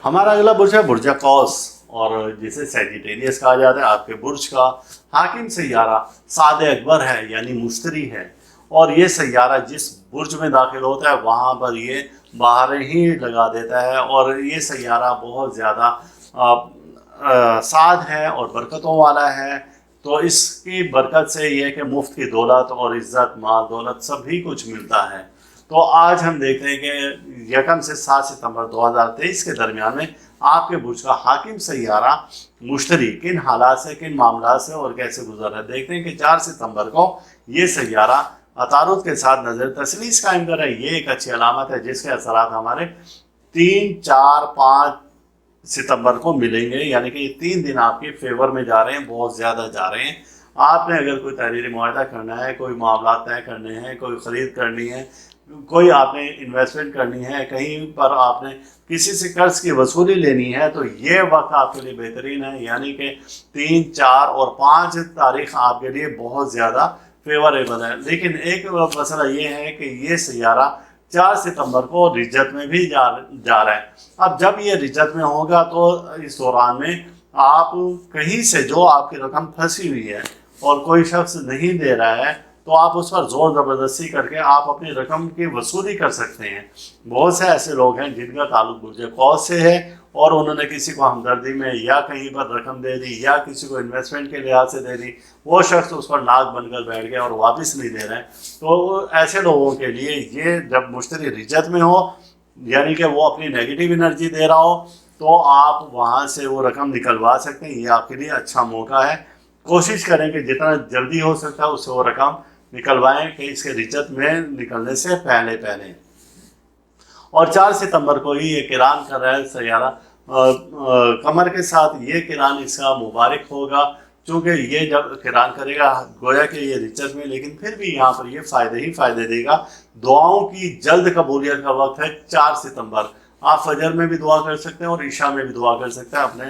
ہمارا اگلا برج ہے برج قوس، اور جسے سیجیٹیریس کہا جاتا ہے۔ آپ کے برج کا حاکم سیارہ سعد اکبر ہے یعنی مشتری ہے، اور یہ سیارہ جس برج میں داخل ہوتا ہے وہاں پر یہ بہاریں ہی لگا دیتا ہے، اور یہ سیارہ بہت زیادہ سعد ہے اور برکتوں والا ہے۔ تو اس کی برکت سے یہ کہ مفت کی دولت اور عزت، مال دولت سبھی کچھ ملتا ہے۔ تو آج ہم دیکھتے ہیں کہ 1 سے 7 ستمبر 2023 کے درمیان میں آپ کے برج کا حاکم سیارہ مشتری کن حالات سے، کن معاملات سے اور کیسے گزر رہا ہے۔ دیکھتے ہیں کہ 4 ستمبر کو یہ سیارہ عطارد کے ساتھ نظر تسلیس قائم کر رہا ہے۔ یہ ایک اچھی علامت ہے جس کے اثرات ہمارے 3، 4، 5 ستمبر کو ملیں گے، یعنی کہ یہ 3 دن آپ کے فیور میں جا رہے ہیں، بہت زیادہ جا رہے ہیں۔ آپ نے اگر کوئی تحریری معاہدہ کرنا ہے، کوئی معاملات طے کرنے ہیں، کوئی خرید کرنی ہے، کوئی آپ نے انویسٹمنٹ کرنی ہے، کہیں پر آپ نے کسی سے قرض کی وصولی لینی ہے، تو یہ وقت آپ کے لیے بہترین ہے، یعنی کہ 3، 4 اور 5 تاریخ آپ کے لیے بہت زیادہ فیوریبل ہے۔ لیکن ایک مسئلہ یہ ہے کہ یہ سیارہ 4 ستمبر کو رجت میں بھی جا رہا ہے۔ اب جب یہ رجت میں ہوگا تو اس دوران میں آپ کہیں سے جو آپ کی رقم پھنسی ہوئی ہے اور کوئی شخص نہیں دے رہا ہے، تو آپ اس پر زور زبردستی کر کے آپ اپنی رقم کی وصولی کر سکتے ہیں۔ بہت سے ایسے لوگ ہیں جن کا تعلق برج قوس سے ہے اور انہوں نے کسی کو ہمدردی میں یا کہیں پر رقم دے دی یا کسی کو انویسٹمنٹ کے لحاظ سے دے دی، وہ شخص اس پر ناک بن کر بیٹھ گیا اور واپس نہیں دے رہے، تو ایسے لوگوں کے لیے یہ جب مشتری رجت میں ہو، یعنی کہ وہ اپنی نیگیٹو انرجی دے رہا ہو، تو آپ وہاں سے وہ رقم نکلوا سکتے ہیں۔ یہ آپ کے لیے اچھا موقع ہے، کوشش کریں کہ جتنا جلدی ہو سکتا ہے اس سے وہ رقم نکلوائیں کہ اس کے رجت میں نکلنے سے پہلے۔ اور 4 ستمبر کو ہی یہ قران کر رہا ہے سیارہ قمر کے ساتھ، یہ قران اس کا مبارک ہوگا، چونکہ یہ جب قران کرے گا گویا کہ یہ رجت میں، لیکن پھر بھی یہاں پر یہ فائدے ہی فائدے دے گا۔ دعاؤں کی جلد قبولیت کا وقت ہے 4 ستمبر۔ آپ فجر میں بھی دعا کر سکتے ہیں اور عشاء میں بھی دعا کر سکتے ہیں اپنے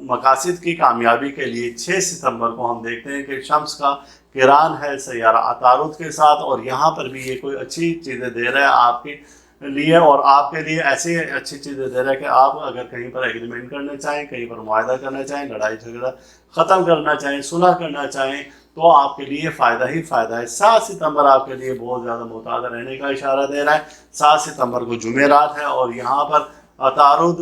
مقاصد کی کامیابی کے لیے۔ 6 ستمبر کو ہم دیکھتے ہیں کہ شمس کا قران ہے سیارہ عطارد کے ساتھ، اور یہاں پر بھی یہ کوئی اچھی چیزیں دے رہا ہے آپ کے لیے، اور آپ کے لیے ایسی اچھی چیزیں دے رہا ہے کہ آپ اگر کہیں پر ایگریمنٹ کرنا چاہیں، کہیں پر معاہدہ کرنا چاہیں، لڑائی جھگڑا ختم کرنا چاہیں، صلح کرنا چاہیں، تو آپ کے لیے فائدہ ہی فائدہ ہے۔ 7 ستمبر آپ کے لیے بہت زیادہ محتاط رہنے کا اشارہ دے رہا ہے۔ 7 ستمبر کو جمعرات ہے اور یہاں پر عطارد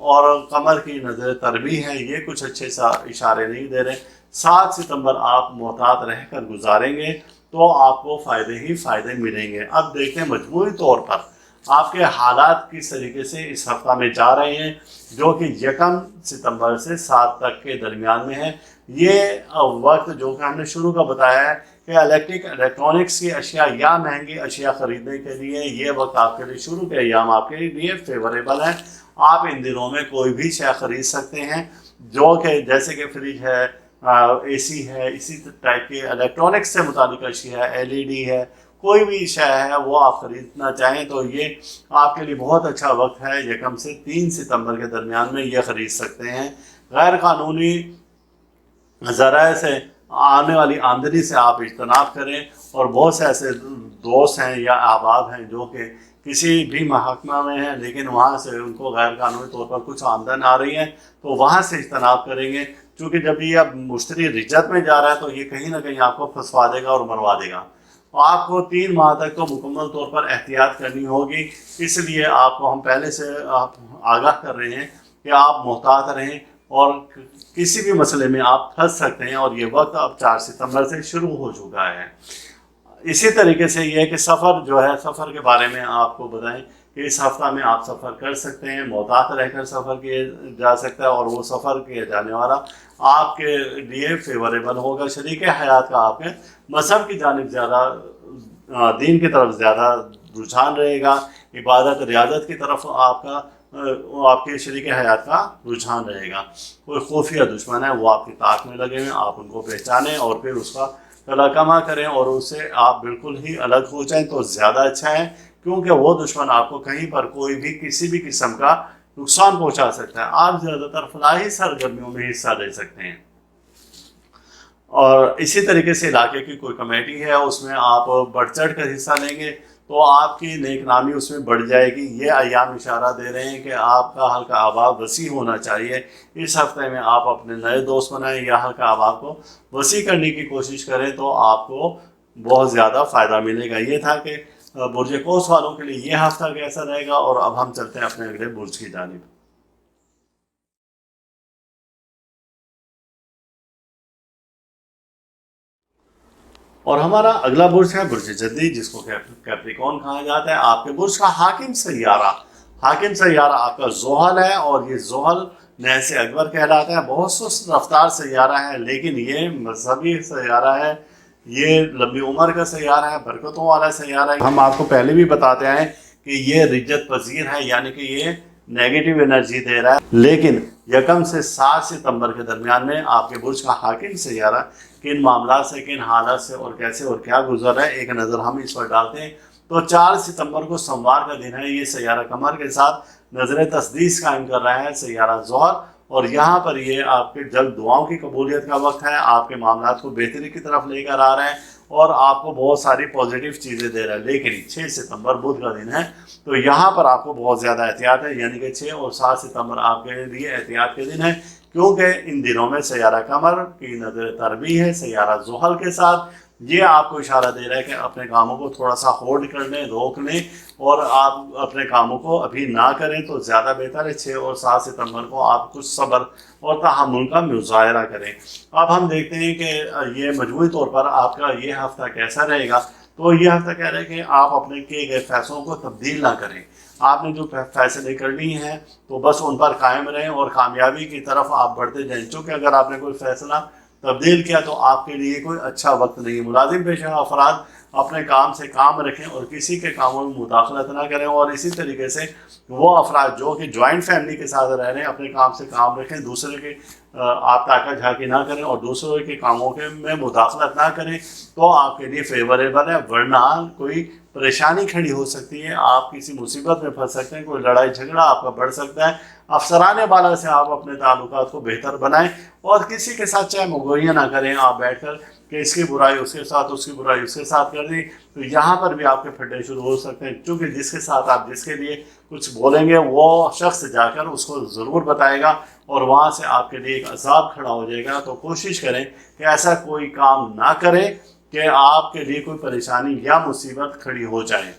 اور قمر کی نظر تربی ہے، یہ کچھ اچھے اشارے نہیں دے رہے۔ 7 ستمبر آپ محتاط رہ کر گزاریں گے تو آپ کو فائدے ہی فائدے ملیں گے۔ اب دیکھیں مجموعی طور پر آپ کے حالات کس طریقے سے اس ہفتہ میں جا رہے ہیں، جو کہ 1 ستمبر سے 7 تک کے درمیان میں ہے۔ یہ وقت جو کہ ہم نے شروع کا بتایا ہے کہ الیکٹرانکس کی اشیاء یا مہنگی اشیاء خریدنے کے لیے یہ وقت آپ کے لیے شروع کے ایام آپ کے لیے فیوریبل ہے۔ آپ ان دنوں میں کوئی بھی شے خرید سکتے ہیں، جو کہ جیسے کہ فریج ہے، اے سی ہے، اسی ٹائپ کے الیکٹرانکس سے متعلق اشیاء ہے، LED ہے، کوئی بھی شے ہے وہ آپ خریدنا چاہیں تو یہ آپ کے لیے بہت اچھا وقت ہے۔ 1 سے 3 ستمبر کے درمیان میں یہ خرید سکتے ہیں۔ غیر قانونی ذرائع سے آنے والی آمدنی سے آپ اجتناب کریں، اور بہت سے ایسے دوست ہیں یا احباب ہیں جو کہ کسی بھی محکمہ میں ہیں لیکن وہاں سے ان کو غیر قانونی طور پر کچھ آمدن آ رہی ہے، تو وہاں سے اجتناب کریں گے، چونکہ جب یہ اب مشتری رجت میں جا رہا ہے تو یہ کہیں نہ کہیں آپ کو پھنسوا دے گا اور مروا دے گا۔ آپ کو 3 ماہ تک تو مکمل طور پر احتیاط کرنی ہوگی، اس لیے آپ کو ہم پہلے سے آگاہ کر رہے ہیں کہ آپ محتاط رہیں، اور کسی بھی مسئلے میں آپ پھنس سکتے ہیں، اور یہ وقت اب 4 ستمبر سے شروع ہو چکا ہے۔ اسی طریقے سے یہ کہ سفر جو ہے، سفر کے بارے میں آپ کو بتائیں کہ اس ہفتہ میں آپ سفر کر سکتے ہیں، محتاط رہ کر سفر کیا جا سکتا ہے، اور وہ سفر کیا جانے والا آپ کے لیے فیوریبل ہوگا۔ شریک حیات کا آپ کے مذہب کی جانب زیادہ، دین کی طرف زیادہ رجحان رہے گا، عبادت ریاضت کی طرف آپ کے شریک حیات کا رجحان رہے گا۔ کوئی خفیہ دشمن ہے وہ آپ کی طاق میں لگے ہوئے، آپ ان کو پہچانیں اور پھر اس کا کلا کما کریں اور اس سے آپ بالکل ہی الگ ہو جائیں تو زیادہ اچھا ہے، کیونکہ وہ دشمن آپ کو کہیں پر کوئی بھی کسی بھی قسم کا نقصان پہنچا سکتا ہے۔ آپ زیادہ تر فلاحی سرگرمیوں میں حصہ لے سکتے ہیں، اور اسی طریقے سے علاقے کی کوئی کمیٹی ہے اس میں آپ بڑھ چڑھ کر حصہ لیں گے تو آپ کی نیک نامی اس میں بڑھ جائے گی۔ یہ ایام اشارہ دے رہے ہیں کہ آپ کا حلقہ احباب وسیع ہونا چاہیے۔ اس ہفتے میں آپ اپنے نئے دوست بنائیں یا حلقہ احباب کو وسیع کرنے کی کوشش کریں تو آپ کو بہت زیادہ فائدہ ملے گا۔ یہ تھا کہ برج قوس والوں کے لیے یہ ہفتہ کیسا رہے گا، اور اب ہم چلتے ہیں اپنے اگلے برج کی جانب۔ اور ہمارا اگلا برج ہے برج جدی، جس کو کیپریکون کہا جاتا ہے۔ آپ کے برج کا حاکم سیارہ آپ کا زحل ہے، اور یہ زحل نحس اکبر کہلاتا ہے۔ بہت سست رفتار سیارہ ہے، لیکن یہ مذہبی سیارہ ہے، یہ لمبی عمر کا سیارہ ہے، برکتوں والا سیارہ ہے۔ ہم آپ کو پہلے بھی بتاتے ہیں کہ یہ رجت پذیر ہے، یعنی کہ یہ نیگیٹو انرجی دے رہا ہے، لیکن 1 سے 7 ستمبر کے درمیان میں آپ کے برج کا حاکم سیارہ کن معاملات سے، کن حالات سے اور کیسے اور کیا گزر رہا ہے، ایک نظر ہم اس پر ڈالتے ہیں۔ तो 4 सितंबर को सोमवार का दिन है। ये सैयारा कमर के साथ नजर तस्दीस कायम कर रहा है सैयारा ज़ोहर, और यहाँ पर ये आपके जल्द दुआओं की कबूलियत का वक्त है। आपके मामलात को बेहतरी की तरफ लेकर आ रहे हैं और आपको बहुत सारी पॉजिटिव चीज़ें दे रहा है। लेकिन 6 सितंबर बुध का दिन है, तो यहाँ पर आपको बहुत ज़्यादा एहतियात है, यानी कि 6 और 7 सितंबर आपके लिए एहतियात के दिन है, क्योंकि इन दिनों में सैयारा कमर की नजर तरबी है सैयारा ज़ोहर के साथ। ये आपको इशारा दे रहा है कि अपने कामों को थोड़ा सा होल्ड कर लें, रोक लें, और आप अपने कामों को अभी ना करें तो ज़्यादा बेहतर है। 6 और 7 सितंबर को आप कुछ सब्र और तहम्मुल का मुजाहरा करें। अब हम देखते हैं कि ये मजमूई तौर पर आपका ये हफ्ता कैसा रहेगा। तो ये हफ्ता कह रहे हैं कि आप अपने किए गए फैसलों को तब्दील ना करें। आपने जो फैसले करनी है तो बस उन पर कायम रहें और कामयाबी की तरफ आप बढ़ते जाएं। चूँकि अगर आपने कोई फैसला तब्दील किया तो आपके लिए कोई अच्छा वक्त नहीं है। मुलाजिम पेशा अफराद अपने काम से काम रखें और किसी के कामों में मुदाखलत ना करें, और इसी तरीके से वो अफराद जो कि जॉइंट फैमिली के साथ रह रहे हैं अपने काम से काम रखें, दूसरे के आप ताका झाकी ना करें और दूसरों के कामों के में मुदाखलत ना करें, तो आपके लिए फेवरेबल है। वरना कोई परेशानी खड़ी हो सकती है, आप किसी मुसीबत में फंस सकते हैं, कोई लड़ाई झगड़ा आपका बढ़ सकता है। अफसरान बाला से आप अपने ताल्लुकात को बेहतर बनाएं और किसी के साथ चाहे मुगोइयाँ ना करें आप बैठकर कि इसकी बुराई उसके साथ, उसकी बुराई उसके साथ कर दी, तो यहाँ पर भी आपके फटे शुरू हो सकते हैं। क्योंकि जिसके साथ आप जिसके लिए कुछ बोलेंगे वो शख्स जाकर उसको ज़रूर बताएगा और वहाँ से आपके लिए एक अजाब खड़ा हो जाएगा। तो कोशिश करें कि ऐसा कोई काम ना करें कि आपके लिए कोई परेशानी या मुसीबत खड़ी हो जाए।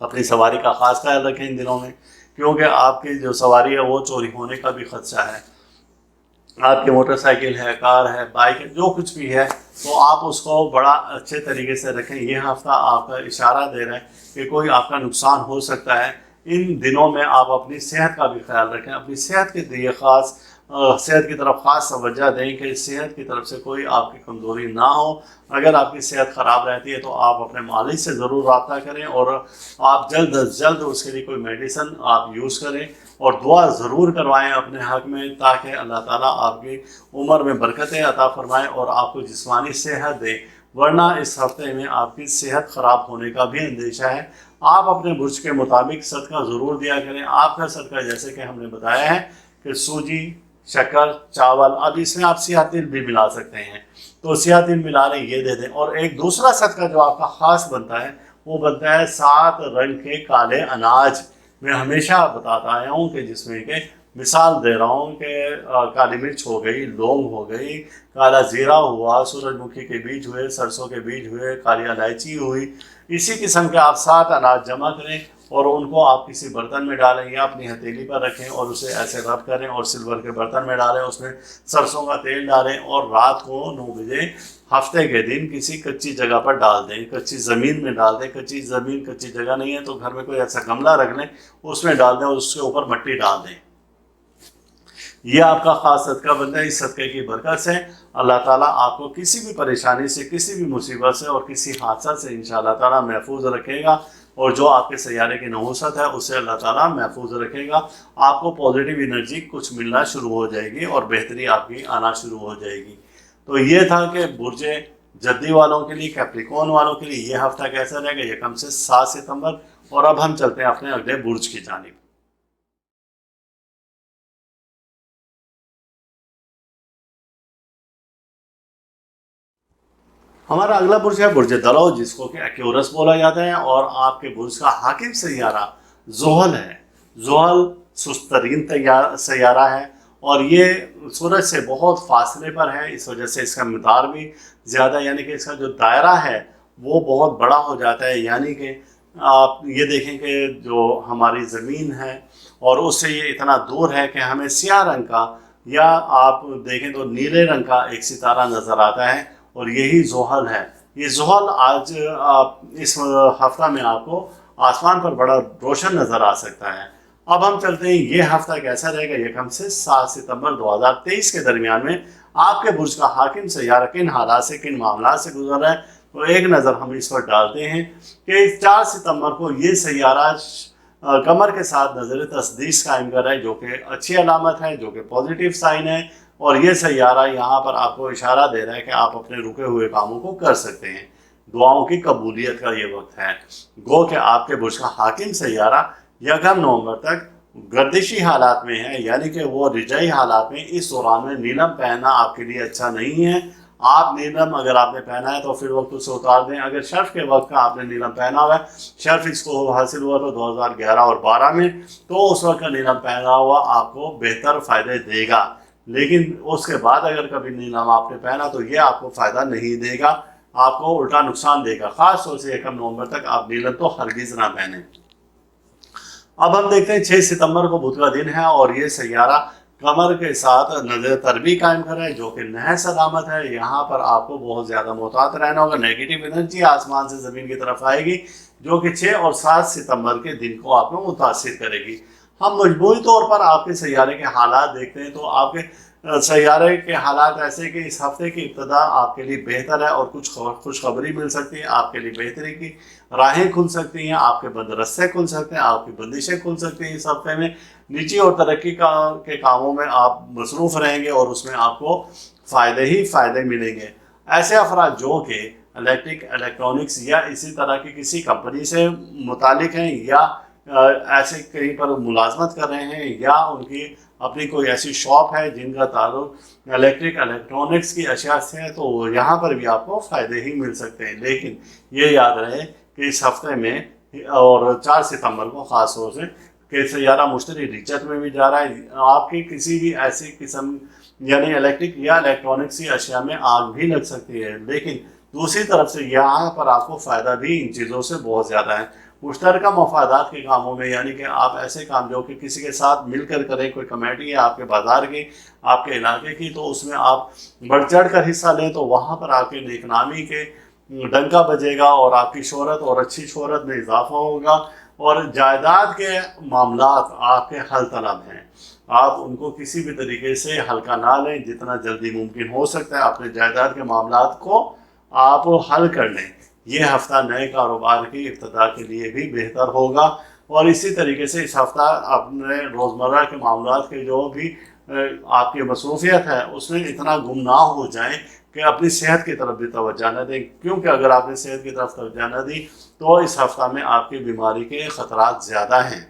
अपनी सवारी का ख़ास ख्याल रखें इन दिनों में, क्योंकि आपकी जो सवारी है वो चोरी होने का भी खदशा है। आपकी मोटरसाइकिल है, कार है, बाइक है, जो कुछ भी है, तो आप उसको बड़ा अच्छे तरीके से रखें। यह हफ्ता आपका इशारा दे रहा है कि कोई आपका नुकसान हो सकता है। इन दिनों में आप अपनी सेहत का भी ख्याल रखें, अपनी सेहत के लिए ख़ास सेहत की तरफ ख़ास तवज्जो दें कि सेहत की तरफ से कोई आपकी कमज़ोरी ना हो। अगर आपकी सेहत ख़राब रहती है तो आप अपने मालिक से ज़रूर रब्ता करें और आप जल्द अज जल्द उसके लिए कोई मेडिसिन आप यूज़ करें और दुआ ज़रूर करवाएं अपने हक़ में, ताकि अल्लाह ताला आपकी उम्र में बरकतें अता फरमाएँ और आपको जिस्मानी सेहत दे। वरना इस हफ्ते में आपकी सेहत ख़राब होने का भी अंदेशा है। आप अपने बुर्ज के मुताबिक सदका ज़रूर दिया करें। आपका सदका जैसे कि हमने बताया है कि सूजी, शक्कर, चावल, अब इसमें आप सियाह तिल भी मिला सकते हैं, तो सियाह तिल मिला लें, ये दे दें। और एक दूसरा सदका जो आपका ख़ास बनता है वो बनता है 7 रंग के काले अनाज। मैं हमेशा बताता आया हूँ कि जिसमें कि मिसाल दे रहा हूँ कि काली मिर्च हो गई, लौंग हो गई, काला ज़ीरा हुआ, सूरजमुखी के बीज हुए, सरसों के बीज हुए, काली इलायची हुई। इसी किस्म के आप 7 अनाज जमा करें और उनको आप किसी बर्तन में डालें या अपनी हथेली पर रखें और उसे ऐसे रब करें और सिल्वर के बर्तन में डालें, उसमें सरसों का तेल डालें और रात को 9 बजे हफ्ते के दिन किसी कच्ची जगह पर डाल दें, कच्ची ज़मीन में डाल दें। कच्ची ज़मीन, कच्ची जगह नहीं है तो घर में कोई ऐसा गमला रख लें, उसमें डाल दें और उसके ऊपर मिट्टी डाल दें। ये आपका ख़ास सदका बनता है। इस सदक़े की बरकत से अल्लाह ताला आपको किसी भी परेशानी से, किसी भी मुसीबत से और किसी हादसा से इंशाअल्लाह ताला महफूज रखेगा, और जो आपके सैयारे की नहुसत है उससे अल्लाह ताला महफूज रखेगा। आपको पॉजिटिव एनर्जी कुछ मिलना शुरू हो जाएगी और बेहतरी आपकी आना शुरू हो जाएगी। तो ये था कि बुर्ज जद्दी वालों के लिए, कैप्रिकॉर्न वालों के लिए ये हफ्ता कैसा रहेगा, ये कम से 7 सितंबर। और अब हम चलते हैं अपने अगले बुर्ज की जानिब। हमारा अगला बुर्ज है बुर्ज दलो, जिसको कि एक्यूरस बोला जाता है, और आपके बुर्ज का हाकिम सैयारा ज़ोहल है। ज़ोहल सुस्तरीन सैयारा है और ये सूरज से बहुत फासले पर है, इस वजह से इसका मिदार भी ज़्यादा, यानी कि इसका जो दायरा है वो बहुत बड़ा हो जाता है। यानी कि आप ये देखें कि जो हमारी ज़मीन है और उससे ये इतना दूर है कि हमें स्याह रंग का, या आप देखें तो नीले रंग का एक सितारा नज़र आता है, और यही ज़ोहल है। ये ज़ोहल आज इस हफ्ता में आपको आसमान पर बड़ा रोशन नज़र आ सकता है। अब हम चलते हैं ये हफ्ता कैसा रहेगा। ये कम से 7 सितंबर 2023 के दरमियान में आपके बुर्ज का हाकिम सैयारा किन हालात से, किन मामला से गुजर रहा है, तो एक नज़र हम इस पर डालते हैं कि 4 सितंबर को ये सैयारा कमर के साथ नज़र तस्दीस कायम कर रहा है, जो कि अच्छी अलामत है, जो कि पॉजिटिव साइन है। और ये सैयारा यहाँ पर आपको इशारा दे रहा है कि आप अपने रुके हुए कामों को कर सकते हैं। दुआओं की कबूलियत का ये वक्त है। गो कि आपके बुर्ज का हाकिम सैयारा 1 नवंबर तक गर्दिशी हालात में है, यानी कि वो रिजाई हालात में। इस दौरान में नीलम पहनना आपके लिए अच्छा नहीं है। आप नीलम अगर आपने पहना है तो फिर वक्त उसे उतार दें। अगर शर्फ के वक्त का आपने नीलम पहना हुआ है, शर्फ इसको हासिल हुआ तो 2011 और 12 में, तो उस वक्त का नीलम पहना हुआ आपको बेहतर फ़ायदे देगा। लेकिन उसके बाद अगर कभी नीलम आपने पहना तो ये आपको फ़ायदा नहीं देगा, आपको उल्टा नुकसान देगा। ख़ास तौर से 1 नवंबर तक आप नीलम तो हरगिज़ ना पहने। अब हम देखते हैं 6 सितंबर को बुध का दिन है और ये सैयारा कमर के साथ नजर तरबी कायम कर रहा है, जो कि नहस अलामत है। यहाँ पर आपको बहुत ज़्यादा मोहतात रहना होगा। नेगेटिव एनर्जी आसमान से ज़मीन की तरफ आएगी, जो कि 6 और 7 सितंबर के दिन को आपको मुतासिर करेगी। हम मजमूई तौर पर आपके सैयारे के हालात देखते हैं तो आपके सैयारे के हालात ऐसे कि इस हफ्ते की इब्तदा आपके लिए बेहतर है और कुछ खुशखबरी मिल सकती है। आपके लिए बेहतरी की राहें खुल सकती हैं, आपके बंद रस्ते खुल सकते हैं, आपकी बंदिशें खुल सकती हैं। इस हफ्ते में निजी और तरक्की के कामों में आप मसरूफ़ रहेंगे और उसमें आपको फ़ायदे ही फ़ायदे मिलेंगे। ऐसे अफराद जो कि इलेक्ट्रिक, इलेक्ट्रॉनिक्स या इसी तरह की किसी कंपनी से मुतालिक हैं या ऐसे कहीं पर मुलाजमत कर रहे हैं या उनकी अपनी कोई ऐसी शॉप है जिनका ताल्लुक इलेक्ट्रिक, इलेक्ट्रॉनिक्स की अशिया से है, तो यहाँ पर भी आपको फ़ायदे ही मिल सकते हैं। लेकिन ये याद रहे कि इस हफ्ते में और 4 सितंबर को ख़ास तौर से कि सैयारा मुश्तरी रिचत में भी जा रहा है। आपकी किसी भी ऐसी किस्म यानी इलेक्ट्रिक या इलेक्ट्रॉनिक्स की अशिया में आग भी लग सकती है। लेकिन दूसरी तरफ से यहाँ पर आपको फ़ायदा भी इन चीज़ों से बहुत ज़्यादा है। मुश्तरका मफादात के कामों में, यानी कि आप ऐसे काम जो कि किसी के साथ मिलकर करें, कोई कमेटी है आपके बाज़ार की, आपके इलाके की, तो उसमें आप बढ़ चढ़ कर हिस्सा लें तो वहाँ पर आपके नेकनामी के डंका बजेगा और आपकी शोहरत और अच्छी शोहरत में इजाफा होगा। और जायदाद के मामलात आपके हल तलब हैं, आप उनको किसी भी तरीके से हल्का ना लें। जितना जल्दी मुमकिन हो सकता है अपने जायदाद के मामलात को आप हल कर लें। ये हफ्ता नए कारोबार की इब्तिदा के लिए भी बेहतर होगा। और इसी तरीके से इस हफ्ता अपने रोज़मर्रा के मामलात के जो भी आपकी मसरूफियत है उसमें इतना गुम ना हो जाएं कि अपनी सेहत की तरफ भी तवज्जो न दें, क्योंकि अगर आपने सेहत की तरफ तवज्जो न दी तो इस हफ्ता में आपकी बीमारी के ख़तरात ज़्यादा हैं।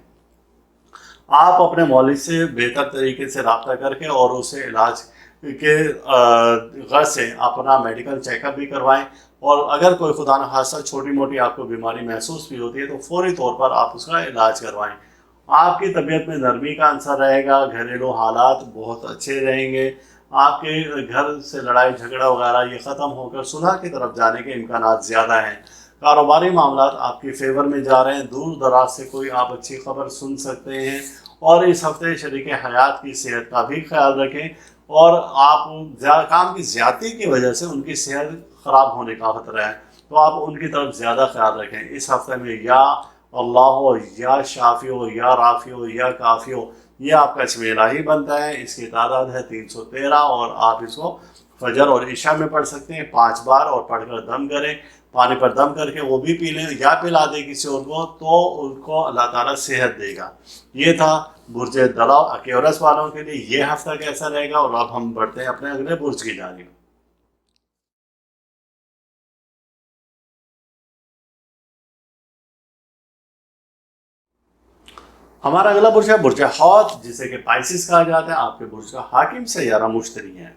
आप अपने मौलिक से बेहतर तरीके से रब्ता करके और उसे इलाज के गर्ज से अपना मेडिकल चेकअप भी करवाएं। और अगर कोई खुदा न खास्ता छोटी मोटी आपको बीमारी महसूस भी होती है तो फौरी तौर पर आप उसका इलाज करवाएं। आपकी तबीयत में नरमी का अंसर रहेगा, घरेलू हालात बहुत अच्छे रहेंगे, आपके घर से लड़ाई झगड़ा वगैरह ये ख़त्म होकर सुलह की तरफ जाने के इम्कानात ज़्यादा हैं। कारोबारी मामलात आपके फेवर में जा रहे हैं, दूर दराज से कोई आप अच्छी खबर सुन सकते हैं। और इस हफ्ते शरीक हयात की सेहत का भी ख्याल रखें और आप काम की ज़्यादती की वजह से उनकी सेहत ख़राब होने का खतरा है, तो आप उनकी तरफ ज़्यादा ख्याल रखें। इस हफ्ते में या अल्लाह हो, या शाफी हो, या राफ़ी हो, या काफ़ी हो, ये आपका चमेला ही बनता है। इसकी तादाद है 313 और आप इसको फजर और इशा में पढ़ सकते हैं 5 बार और पढ़कर दम करें। पानी पर दम करके वो भी पी लें या पिला दें किसी और को, तो उनको अल्लाह ताला सेहत देगा। ये था बुर्ज दलाव एक्वेरियस वालों के लिए ये हफ्ता कैसा रहेगा। और अब हम बढ़ते हैं अपने अगले बुर्ज की जानिब। हमारा अगला बुर्ज है बुर्ज हौत, जिसे कि पाइसिस कहा जाता है। आपके बुर्ज का हाकिम सैयारा मुश्तरी है।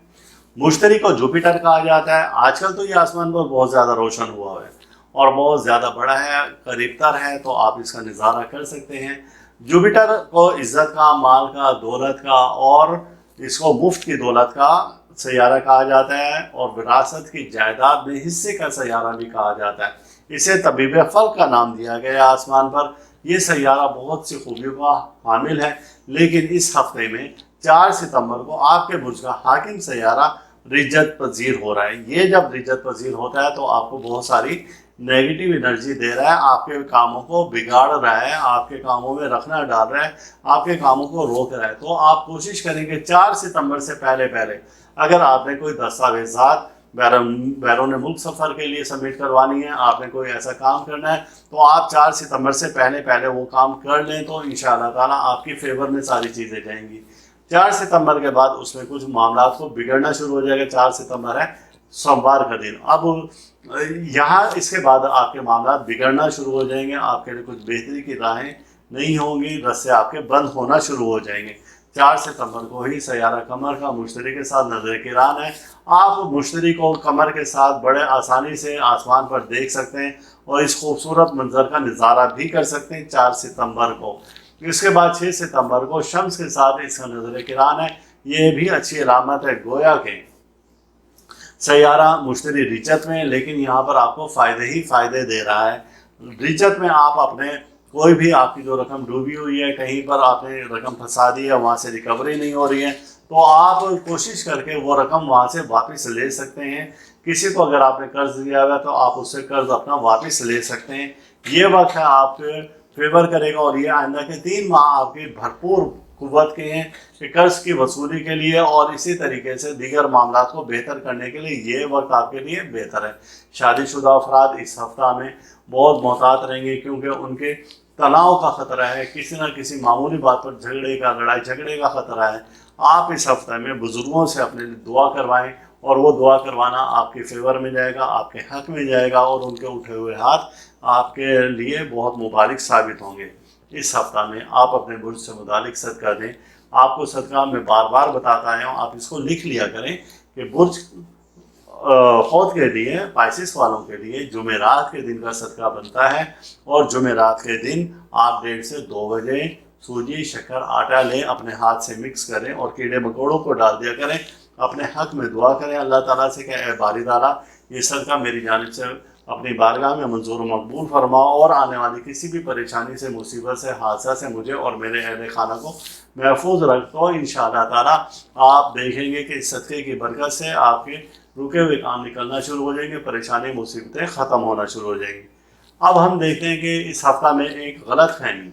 मुश्तरी को जुपिटर कहा जाता है। आजकल तो ये आसमान पर बहुत ज़्यादा रोशन हुआ है और बहुत ज़्यादा बड़ा है, करीबतर है, तो आप इसका नज़ारा कर सकते हैं। जुपिटर को इज़्ज़त का, माल का, दौलत का और इसको मुफ्त की दौलत का सैयारा कहा जाता है और विरासत की जायदाद में हिस्से का सैयारा भी कहा जाता है। इसे तबीब फल का नाम दिया गया आसमान पर। यह सैयारा बहुत सी खूबियों का हामिल है, लेकिन इस हफ्ते में 4 सितंबर को आपके बुर्ज का हाकिम सैयारा रिजत पजीर हो रहा है। ये जब रिजत पजीर होता है तो आपको बहुत सारी नेगेटिव एनर्जी दे रहा है, आपके कामों को बिगाड़ रहा है, आपके कामों में रखना डाल रहा है, आपके कामों को रोक रहा है। तो आप कोशिश करेंगे 4 सितंबर से पहले पहले अगर आपने कोई दस्तावेज़ात बैरून मुल्क सफ़र के लिए सबमिट करवानी है, आपने कोई ऐसा काम करना है, तो आप 4 सितंबर से पहले पहले वो काम कर लें तो इंशाअल्लाह ताला आपकी फेवर में सारी चीज़ें जाएंगी। 4 सितंबर के बाद उसमें कुछ मामला को बिगड़ना शुरू हो जाएगा। 4 सितंबर है सोमवार का दिन। अब यहाँ इसके बाद आपके मामला बिगड़ना शुरू हो जाएंगे, आपके लिए कुछ बेहतरी की राहें नहीं होंगी, रास्ते आपके बंद होना शुरू हो जाएंगे। 4 सितंबर को ही सैयारा कमर का मुश्तरी के साथ नजर किरान है। आप मुश्तरी को कमर के साथ बड़े आसानी से आसमान पर देख सकते हैं और इस खूबसूरत मंजर का नज़ारा भी कर सकते हैं 4 सितंबर को। इसके बाद 6 सितंबर को शम्स के साथ इसका नजर किरान है। ये भी अच्छी अलामत है, गोया के सैयारा मुश्तरी रिचत में, लेकिन यहाँ पर आपको फ़ायदे ही फ़ायदे दे रहा है। रिचत में आप अपने कोई भी आपकी जो रकम डूबी हुई है, कहीं पर आपने रकम फंसा दी है, वहाँ से रिकवरी नहीं हो रही है, तो आप कोशिश करके वो रकम वहाँ से वापस ले सकते हैं। किसी को अगर आपने कर्ज दिया हुआ है तो आप उससे कर्ज अपना वापस ले सकते हैं। ये वक्त है आपके फेवर करेगा और ये आइंदा के 3 माह आपकी भरपूर कुव्वत के हैं कि कर्ज की वसूली के लिए और इसी तरीके से दीगर मामला को बेहतर करने के लिए ये वक्त आपके लिए बेहतर है। शादीशुदा अफराद इस हफ्ता में बहुत मोहतात रहेंगे, क्योंकि उनके तनाव का ख़तरा है, किसी न किसी मामूली बात पर झगड़े का, लड़ाई झगड़े का ख़तरा है। आप इस हफ्ते में बुज़ुर्गों से अपने लिए दुआ करवाएं और वो दुआ करवाना आपके फेवर में जाएगा, आपके हक़ में जाएगा और उनके उठे हुए हाथ आपके लिए बहुत मुबारक साबित होंगे। इस हफ्ता में आप अपने बुर्ज से मुतालिक सदका दें। आपको सदका मैं बार बार बताता आया हूँ, आप इसको लिख लिया करें कि बुर्ज खौद के लिए, पाइसिस वालों के लिए जुमेरात के दिन का सदका बनता है और जुमेरात के दिन आप 1:30 से 2 बजे सूजी, शक्कर, आटा लें, अपने हाथ से मिक्स करें और कीड़े मकोड़ों को डाल दिया करें। अपने हक़ में दुआ करें अल्लाह ताला से कि ए बारी ताला, ये सदका मेरी जानिब से अपनी बारगाह में मंजूर मकबूल फरमाओ और आने वाली किसी भी परेशानी से, मुसीबत से, हादसा से मुझे और मेरे अहले खाना को महफूज रखो। इंशाअल्लाह ताला आप देखेंगे कि इस सदक़े की बरकत से आपके रुके हुए काम निकलना शुरू हो जाएंगे, परेशानी मुसीबतें ख़त्म होना शुरू हो जाएंगी। अब हम देखते हैं कि इस हफ्ता में एक गलत फहमी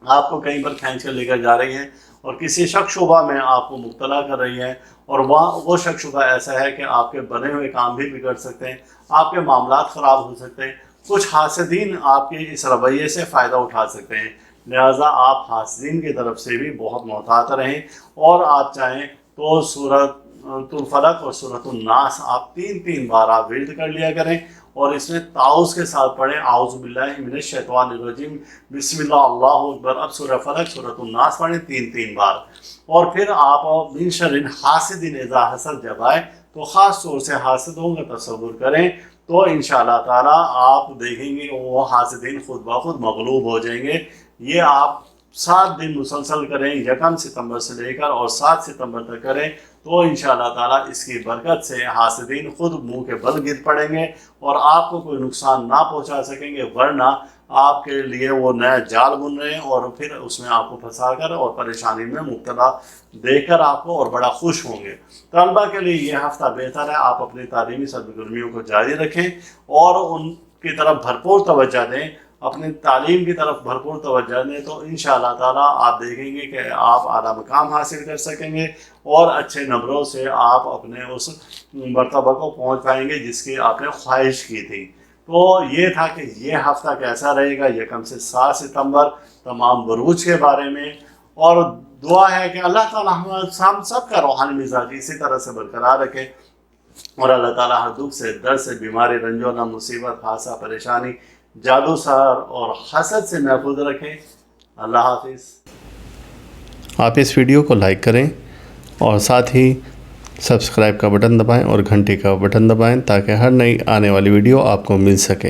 आपको कहीं पर खींच कर लेकर जा रही है और किसी शक शुबा में आपको मुब्तला कर रही है, और वहाँ वो शक शुबा ऐसा है कि आपके बने हुए काम भी बिगड़ सकते हैं, आपके मामलात ख़राब हो सकते हैं, कुछ हासिदीन आपके इस रवैये से फ़ायदा उठा सकते हैं। लिहाजा आप हासिदीन की तरफ से भी बहुत मोहतात रहें और आप चाहें तो सूरतुल फलक और सूरतुन नास आप 3-3 बार आप विर्द कर लिया करें और इसमें ताउज़ के साथ पढ़ें, आऊज़ु बिल्लाहि मिनश शैतानिर रजीम, बिस्मिल्लाह अल्लाहु अकबर। अब सूरह फलक, सूरतुन नास पढ़ें 3-3 बार और फिर आप मिन शर्रिन हासिदिन इज़ा हसद जब आए तो ख़ास तौर से हासिदों का तसव्वुर करें, तो इंशाअल्लाह ताला आप देखेंगे वो हासिदीन खुद ब खुद मगलूब हो जाएंगे। ये आप 7 दिन मुसलसल करें, 1 सितंबर से लेकर और 7 सितंबर तक करें, तो इंशाअल्लाह ताला इसकी बरकत से हासिदीन खुद मुंह के बल गिर पड़ेंगे और आपको कोई नुकसान ना पहुंचा सकेंगे, वरना आपके लिए वो नया जाल बुन रहे हैं और फिर उसमें आपको फंसा कर और परेशानी में मुब्तला देखकर आपको और बड़ा खुश होंगे। तलबा के लिए ये हफ्ता बेहतर है, आप अपनी तालीमी सरगर्मियों को जारी रखें और उनकी तरफ भरपूर तवज्जो दें, अपनी तालीम की तरफ भरपूर तवज्जो दें, तो इंशाअल्लाह ताला आप देखेंगे कि आप आला मकाम हासिल कर सकेंगे और अच्छे नंबरों से आप अपने उस मर्तबा को पहुँच पाएंगे जिसकी आपने ख्वाहिश की थी। तो ये था कि ये हफ्ता कैसा रहेगा 1 से 7 सितंबर तमाम बुरूज के बारे में, और दुआ है कि अल्लाह ताला हम सब का रूहानी मिजाज इसी तरह से बरकरार रखे और अल्लाह ताला हर दुख से, दर्द से, बीमारी, रंजोना, मुसीबत, हादसा, परेशानी, जादू, सहर और हसद से महफूज रखें। अल्लाह हाफिज़।
आप इस वीडियो को लाइक करें और साथ ही सब्सक्राइब का बटन दबाएं और घंटी का बटन दबाएं ताकि हर नई आने वाली वीडियो आपको मिल सके।